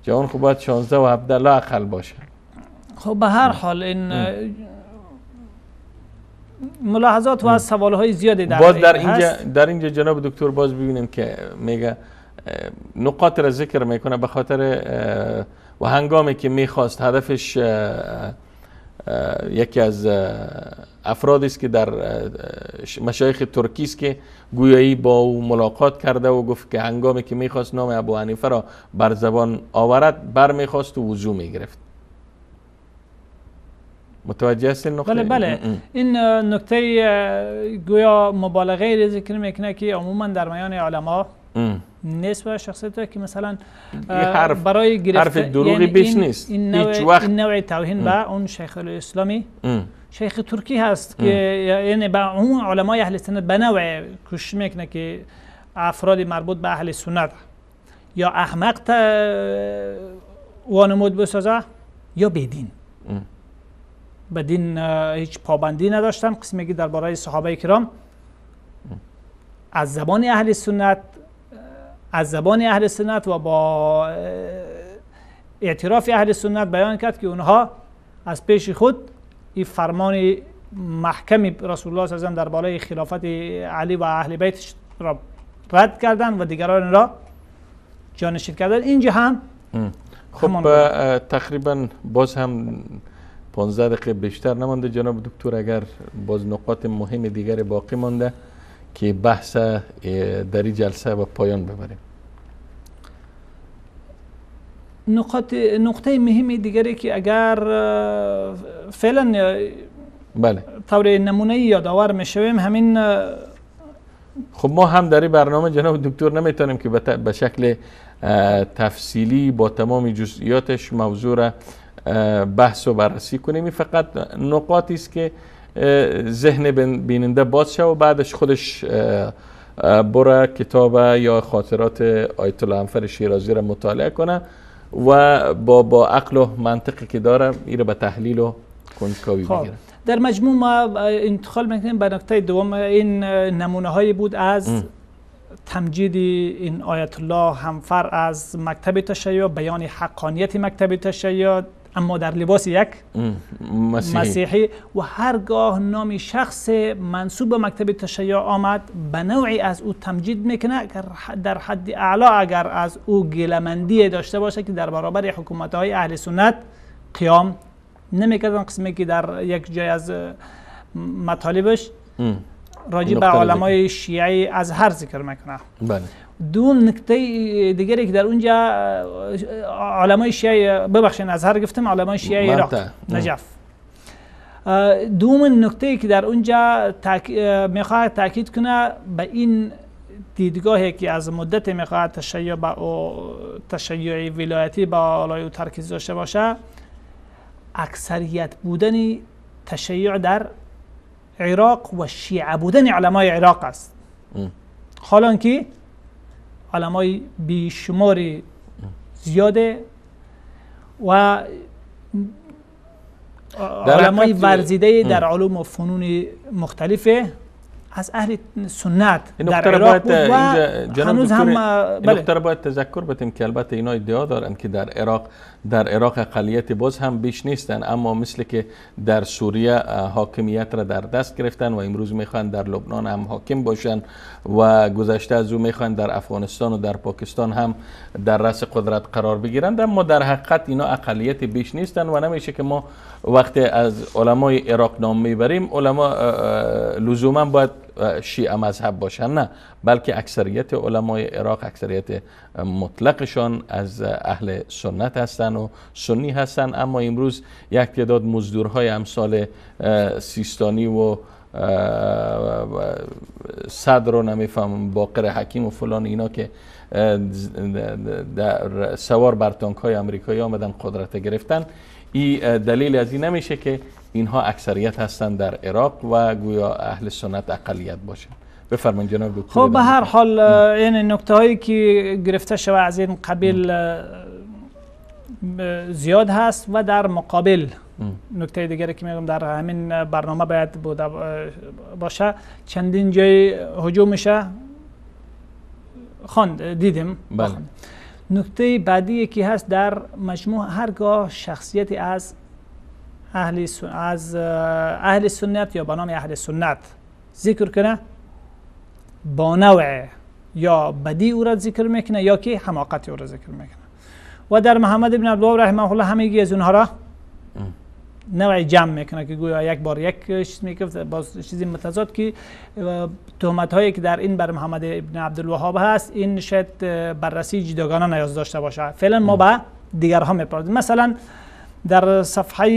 جوان خب باید 16 و 17 لااقل باشه. خب به هر حال این ملاحظات و سوالهای زیادی باز در اینجا جناب دکتر باز ببینیم که میگه نقاط را ذکر میکنه به خاطر و هنگامی که میخواست هدفش یکی از افرادی است که در مشایخ ترکی است که گویایی با او ملاقات کرده و گفت که هنگامی که میخواست نام ابو حنیفه را بر زبان آورد بر میخواست و وضو میگرفت. متوجه است این نقطه؟ بله این نکته گویا مبالغه ذکر میکنه که عموما در میان علما نیست و شخصیت که مثلا برای گرفتن حرف دروغی بیش نیست. این نوع توهین به اون شیخ الاسلامی شیخ ترکی هست که یعنی به عموم علمای اهل سنت به نوع کوشش میکنه که افراد مربوط به اهل سنت یا احمق وانمود بسازه یا بدین. بدین هیچ پابندی نداشتن. قسمی که درباره صحابه کرام از زبان اهل سنت و با اعتراف اهل سنت بیان کرد که اونها از پیش خود این فرمان محکم رسول الله صلی الله علیه و آله درباره خلافت علی و اهل بیت را رد کردن و دیگران را جانشین کردن. اینجا هم خب تقریبا باز هم 15 دقیقه بیشتر نمانده جناب دکتر، اگر باز نقاط مهم دیگر باقی مانده که بحث در این جلسه به پایان ببریم. نقطه مهم دیگری که اگر فعلا بله طور نمونه یادآور میشویم همین. خب ما هم در این برنامه جناب دکتر نمیتونیم که به شکل تفصیلی با تمام جزئیاتش موضوع را بحث و بررسی کنیم. فقط نقاطی است که ذهن بیننده باز شه و بعدش خودش بره کتاب یا خاطرات آیت الله انفر شیرازی را مطالعه کنه و با عقل و منطقی که داره این را به تحلیل و کنجکاوی بگیره. در مجموع ما انتقال میکنیم به نکته دوم. این نمونه هایی بود از تمجید این آیت الله همفر از مکتب تشیع، بیان حقانیت مکتب تشیع اما در لباس یک مسیحی و هرگاه نام شخص منسوب به مکتب تشیع آمد به نوعی از او تمجید میکنه که در حد اعلا اگر از او گلمندی داشته باشه که در برابر حکومت های اهل سنت قیام نمیکردن. قسمی که در یک جای از مطالبش راجع به علمای شیعه ازهر ذکر میکنه. بله. دوم نکته دیگری که در اونجا علمای شیعه، ببخشید ازهر گفتم، علمای شیعه عراق نجف. دوم نکته که در اونجا میخواد تاکید کنه به این دیدگاهی که از مدت میخواد تشیع ولایتی با علای او ترکیز داشته باشه، اکثریت بودن تشیع در عراق و شیعه بودن علمای عراق است. حالا که علمای بیشماری زیاده و علمای ورزیده در علوم و فنون مختلفه از اهل سنت در عراق بود و هنوز هم این نکته باید تذکر بدیم که البته اینا ادعا دارن که در عراق اقلیت باز هم بیش نیستن، اما مثل که در سوریه حاکمیت را در دست گرفتن و امروز میخوان در لبنان هم حاکم باشن و گذشته از او میخوان در افغانستان و در پاکستان هم در رأس قدرت قرار بگیرند، اما در حقیقت اینا اقلیت بیش نیستن و نمیشه که ما وقتی از علمای عراق نام میبریم علما لزوما باید شیعه مذهب باشن، نه، بلکه اکثریت علمای عراق اکثریت مطلقشان از اهل سنت هستن و سنی هستن، اما امروز یک تعداد مزدورهای امثال سیستانی و صدر و نمیفهم باقر حکیم و فلان اینا که در سوار بر تانک‌های آمریکایی آمدن قدرت گرفتن، این دلیل از این نمیشه که اینها اکثریت هستند در عراق و گویا اهل سنت اقلیت باشن. بفرمایید جناب دکتر. خب به هر حال این نکته هایی که گرفته شده از این قبیل زیاد هست و در مقابل نکته دیگری که میگم در همین برنامه باید بوده باشه، چندین جای هجوم میشه خواند دیدیم. بله. نکته بعدی که هست در مجموع هرگاه شخصیتی از اهل سنت یا به نام اهل سنت ذکر کنه، با نوع یا بدی او را ذکر میکنه یا که حماقت او را ذکر میکنه و در محمد ابن عبدالوهاب رحمه الله همگی از اونها را نوع جمع میکنه که گویا یک بار یک چیز میگفت باز چیزی متضاد که تهمت هایی که در این بر محمد ابن عبدالوهاب هست این شاید بررسی جداگانه نیاز داشته باشه. فعلا ما به دیگرها میپردازیم. مثلا در صفحه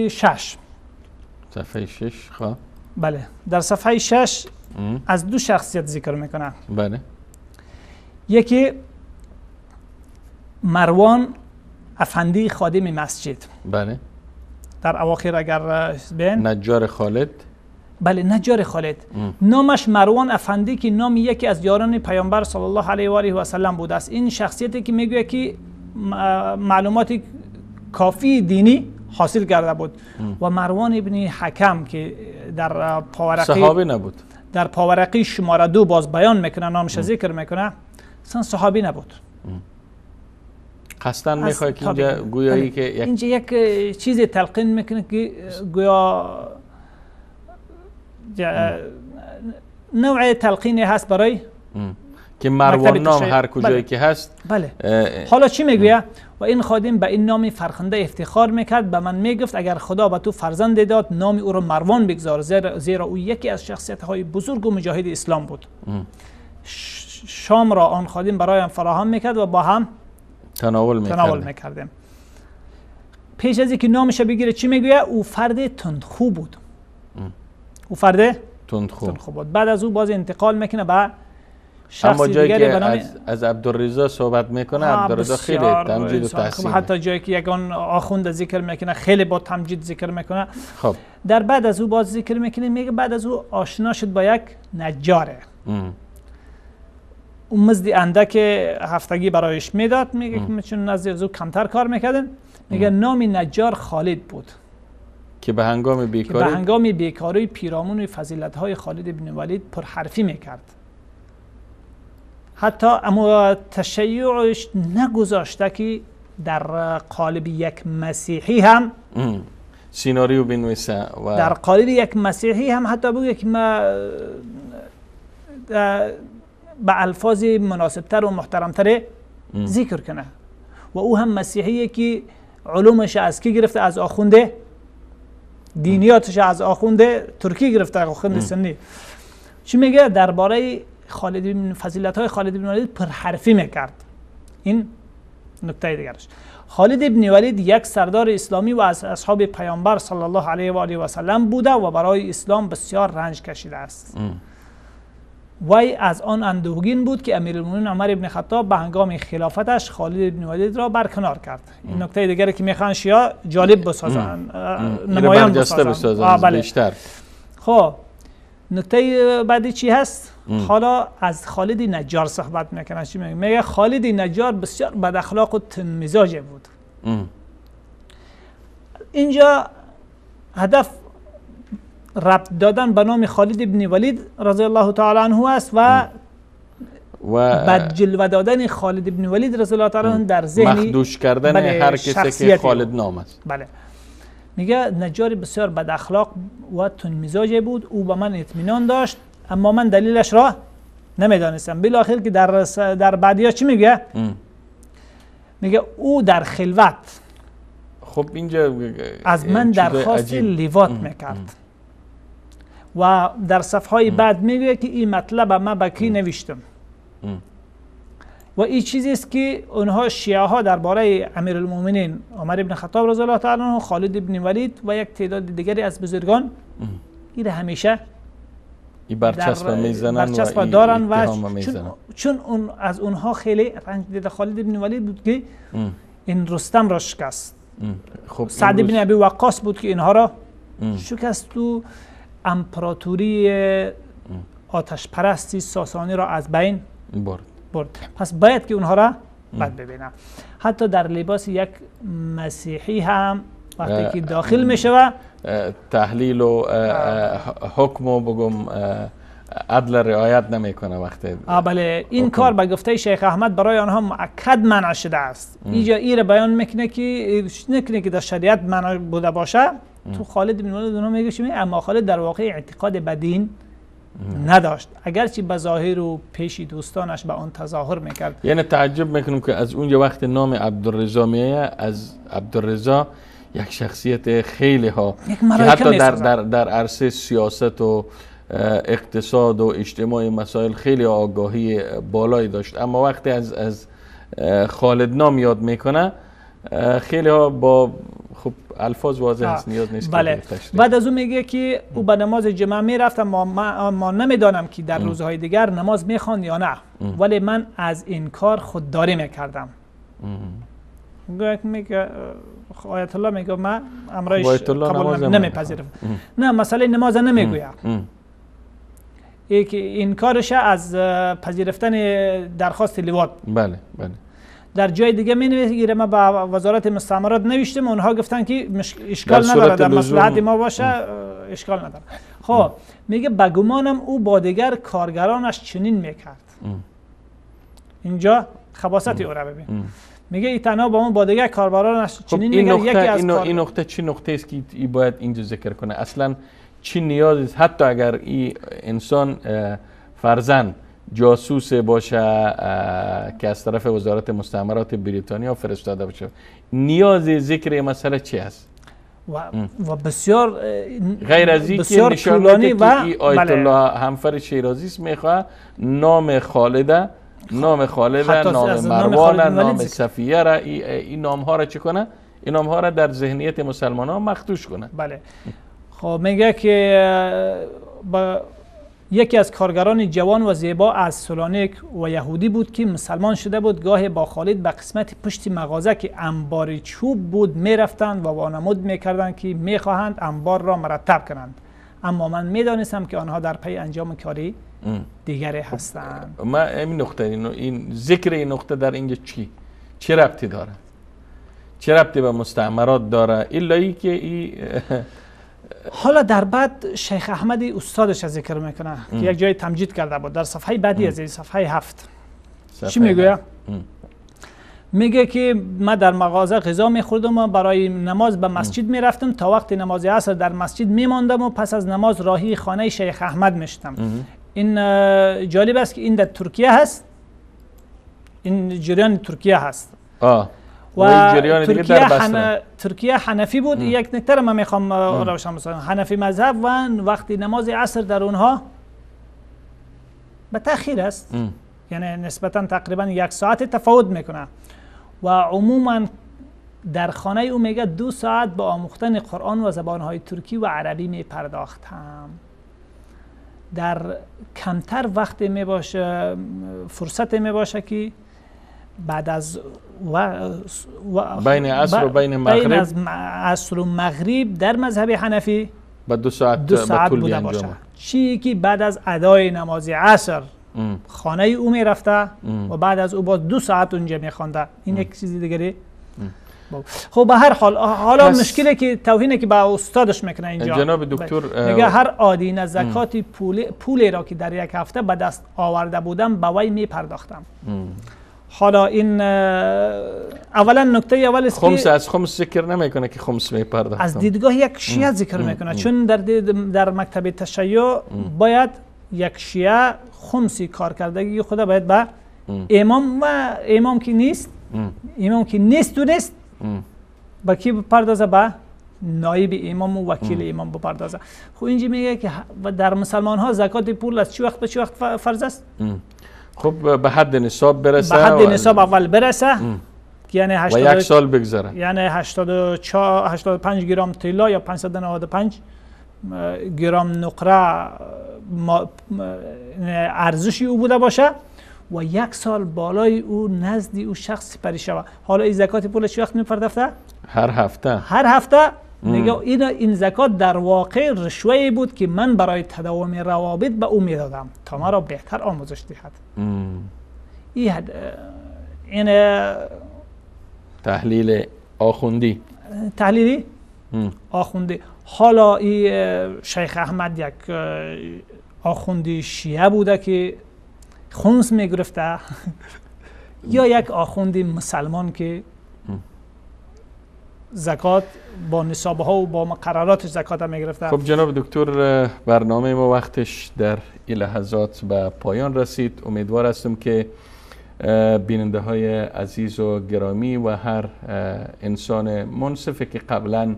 6 خب بله، در صفحه 6 از دو شخصیت ذکر میکنه. بله. یکی مروان افندی خادم مسجد. بله. در اواخر اگر بین نجار خالد. بله، نجار خالد. نامش مروان افندی که نام یکی از یاران پیامبر صلی الله علیه و آله و سلم بوده است. این شخصیتی که میگوید که معلومات کافی دینی حاصل کرده بود و مروان ابن حکم که در پاورقی صحابی نبود، در پاورقی شماره 2 باز بیان میکنه، نامش ذکر میکنه، اصلا صحابی نبود. قصداً میخواد که اینجا گویایی که اینجا یک چیزی تلقین میکنه که گویا نوع تلقینی هست برای که مروان نام هر کجایی که هست. بله. حالا چی میگویه؟ و این خادم به این نام فرخنده افتخار میکرد، به من میگفت اگر خدا به تو فرزند داد نام او را مروان بگذار، زیرا او یکی از شخصیت های بزرگ و مجاهد اسلام بود. شام را آن خادم برایم فراهم میکرد و با هم تناول میکردیم. پیش از اینکه نامش بگیره چی میگویه؟ او فرد تندخو بود. او فرد تندخو بود. بعد از او باز انتقال میکنه به اما جایی که از عبدالرضا صحبت میکنه، عبدالرضا خیلی تمجید و تحسین، حتی جایی که یگان آخوند ذکر میکنه خیلی با تمجید ذکر میکنه. خب در بعد از او باز ذکر میکنه، میگه بعد از او آشنا شد با یک نجاره. اون مزدی اندک هفتگی برایش میداد، میگه که چون نزد از او کمتر کار میکردن، میگه نام نجار خالد بود که به هنگام بیکاری پیرامون فضیلت های خالد بن ولید پرحرفی میکرد. حتی اما تشیعش نگذاشته که در قالب یک مسیحی هم سیناریو بنویسه و در قالب یک مسیحی هم حتی بگه که ما به الفاظ مناسبتر و محترمتر ذکر کنه و او هم مسیحیه که علومش از کی گرفته؟ از آخونده دینیاتش از آخونده ترکی گرفته، آخوند سنی. چی میگه درباره فضیلت‌های خالد بن ولید پرحرفی میکرد. این نکته دیگرش. خالد بن ولید یک سردار اسلامی و از اصحاب پیامبر صلی الله علیه و آله و سلم بوده و برای اسلام بسیار رنج کشیده است. وی از آن اندوهگین بود که امیرالمومنین عمر بن خطاب به هنگام خلافتش خالد بن ولید را برکنار کرد. این نکته دیگری که میخوان شیعه جالب بسازن، نمایان بسازن. بیشتر. خب نکته بعدی چی هست؟ حالا از خالد نجار صحبت میکنه. چی میگه؟ میگه خالد نجار بسیار بد اخلاق و تند مزاج بود. اینجا هدف ربط دادن به نام خالد بن ولید رضی الله تعالی عنه است و بد جلوه دادن خالد بن ولید رضی الله تعالی عنه در ذهن مخدوش کردن هر کسی که خالد نام است. بله. میگه نجار بسیار بد اخلاق و تند مزاج بود. او به من اطمینان داشت اما من دلیلش را نمیدانستم. بالاخره که در بعدیا چی میگه؟ میگه او در خلوت خب اینجا از من درخواست لیوات میکرد و در صفحه بعد میگه که این مطلب من به کی نوشتم. و این چیزی است که اونها شیعه ها درباره امیرالمومنین عمر بن خطاب رضی الله تعالی عنه، خالد بن ولید و یک تعداد دیگری از بزرگان این همیشه برچسب میزنن و دارن و چون از اونها خیلی رنج دیده. خالد بن ولید بود که این رستم را شکست. خب سعد بن ابی وقاص بود که اینها را شکست. تو امپراتوری آتش پرستی ساسانی را از بین برد. پس باید که اونها را بد ببینم. حتی در لباس یک مسیحی هم وقتی که داخل میشه تحلیل و حکم و بگم عدل رعایت نمیکنه وقتی. بله این کار به گفته شیخ احمد برای آنها مؤکد منع شده است. اینجا این بيان میکنه که در شریعت منع بوده باشه. تو خالد بن ولید اونها میگه اما خالد در واقع اعتقاد به دین نداشت، اگرچه به ظاهر و پیش دوستانش به آن تظاهر میکرد. یعنی تعجب میکنم که از اونجا وقت نام عبدالرضا میایه، از عبدالرضا یک شخصیت خیلی ها که حتی در عرصه سیاست و اقتصاد و اجتماعی مسائل خیلی آگاهی بالایی داشت، اما وقتی از خالد نام یاد میکنه خیلی ها با خب الفاظ واضح است، نیاز نیست. بله. بعد از اون میگه که او به نماز جمعه میرفت ما نمیدانم که در روزهای دیگر نماز میخواند یا نه، ولی من از این کار خودداری میکردم. میگه آیت الله میگه من امرایش قبول نمیپذیرم. نه مسئله نماز نمیگویم. این کارش از پذیرفتن درخواست لیوات. بله بله. در جای دیگه می نویسه ما با وزارت مستعمرات نوشتیم، اونها گفتن که اشکال نداره در مصلحت ما باشه، اشکال نداره. خب میگه بگمانم او با دیگر کارگرانش چنین میکرد. اینجا خباثت او را ببین. میگه ای تنها با اون با دیگر کاربرانش چنین میکرد. یکی از این نقطه چی نقطه است که ای باید اینجا ذکر کنه؟ اصلا چی نیازی است حتی اگر این انسان فرزند جاسوس باشه که از طرف وزارت مستعمرات بریتانیا فرستاده باشه، نیاز ذکر مسئله چی است؟ و بسیار غیر از این که نشان میده که آیت الله همفر شیرازی میخواه نام خالده، نام مروان، نام صفیه را این نام ها را چه کنه؟ این نام ها را در ذهنیت مسلمان ها مخدوش کنه. بله. خب میگه که یکی از کارگران جوان و زیبا از سالونیک و یهودی بود که مسلمان شده بود. گاهی با خالد به قسمت پشت مغازه که انبار چوب بود میرفتند و وانمود میکردند که میخواهند انبار را مرتب کنند، اما من میدانستم که آنها در پی انجام کاری دیگری هستند. ما این نقطه این ذکر این نقطه در اینجا چی ربطی داره؟ چه ربطی به مستعمرات داره؟ ایلایی که حالا در بعد شیخ احمد استادش ذکر میکنه که یک جای تمجید کرده بود در صفحه بعدی از این صفحه 7. چی میگوید؟ میگه که من در مغازه غذا میخوردم و برای نماز به مسجد میرفتم تا وقت نماز عصر در مسجد میماندم و پس از نماز راهی خانه شیخ احمد میشدم. این جالب است که این در ترکیه هست، این جریان ترکیه هست. و جریان دیگه در بصره. ترکیه حنفی بود. یک نکته رو من میخوام روشن بسازم. حنفی مذهب و وقتی نماز عصر در اونها به تأخیر است، یعنی نسبتا تقریبا 1 ساعت تفاوت میکنه و عموما در خانه او میگه 2 ساعت به آموختن قرآن و زبانهای ترکی و عربی میپرداختم. در کمتر وقت میباشه، فرصت میباشه که بعد از بین عصر و بین عصر و مغرب در مذهب حنفی با 2 ساعت بوده باشه. چی که بعد از ادای نماز عصر خانه او میرفته و بعد از او باز 2 ساعت اونجا میخوانده. این یک چیزی دیگری. خب به هر حال حالا مشکلی که توهینی که با استادش میکنه اینجا، جناب دکتر میگه هر آدینه زکات پولی را که در یک هفته به دست آورده بودم به وی میپرداختم. حالا این اولا نکته اول است خمس از خمس ذکر نمیکنه که خمس میپرداختم، از دیدگاه یک شیعه ذکر میکنه، چون در مکتب تشیع باید یک شیعه خمسی کار کردگی خدا باید به امام و امام که نیست دونست با کی بپردازه؟ به نایب امام و وکیل امام بپردازه. خب اینجا میگه که در مسلمان ها زکات پول از چه وقت به چه وقت فرض است؟ خب به حد نصاب برسه، به حد نصاب اول برسه، یعنی و 1 سال بگذره، یعنی 85 گرم طلا یا 595 گرم نقره ارزشی او بوده باشه و 1 سال بالای او نزد او شخص سپری شود. حالا این زکات پول چه وقت میپرداخته؟ هر هفته. میگه این زکات در واقع رشوه‌ای بود که من برای تداوم روابط به او میدادم تا مرا بهتر آموزش دهد. این تحلیل آخوندی. آخوندی. حالا این شیخ احمد یک آخوندی شیعه بوده که خمس میگرفته یا یک آخوندی مسلمان که زکات با نصابها و با مقرراتش زکات هم میگرفته. خب جناب دکتر، برنامه ما وقتش در این لحظات به پایان رسید. امیدوار هستم که بیننده های عزیز و گرامی و هر انسان منصفی که قبلا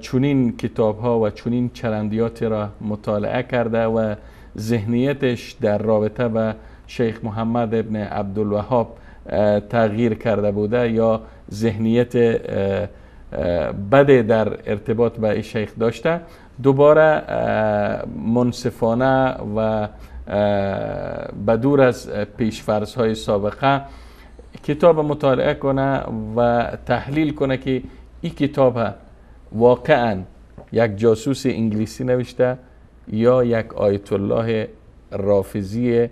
چنین کتاب ها و چنین چرندیات را مطالعه کرده و ذهنیتش در رابطه با شیخ محمد ابن عبدالوهاب تغییر کرده بوده یا ذهنیت بد در ارتباط با این شیخ داشته، دوباره منصفانه و بدور از پیشفرض های سابقه کتاب مطالعه کنه و تحلیل کنه که این کتاب واقعا یک جاسوس انگلیسی نوشته یا یک آیت الله رافضی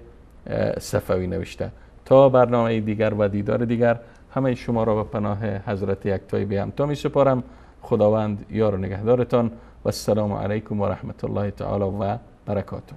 صفوی نوشته. تا برنامه دیگر و دیدار دیگر همه شما را به پناه حضرت یکتای بی همتا می سپارم. خداوند یار و نگهدارتان و السلام علیکم و رحمت الله تعالی و برکاته.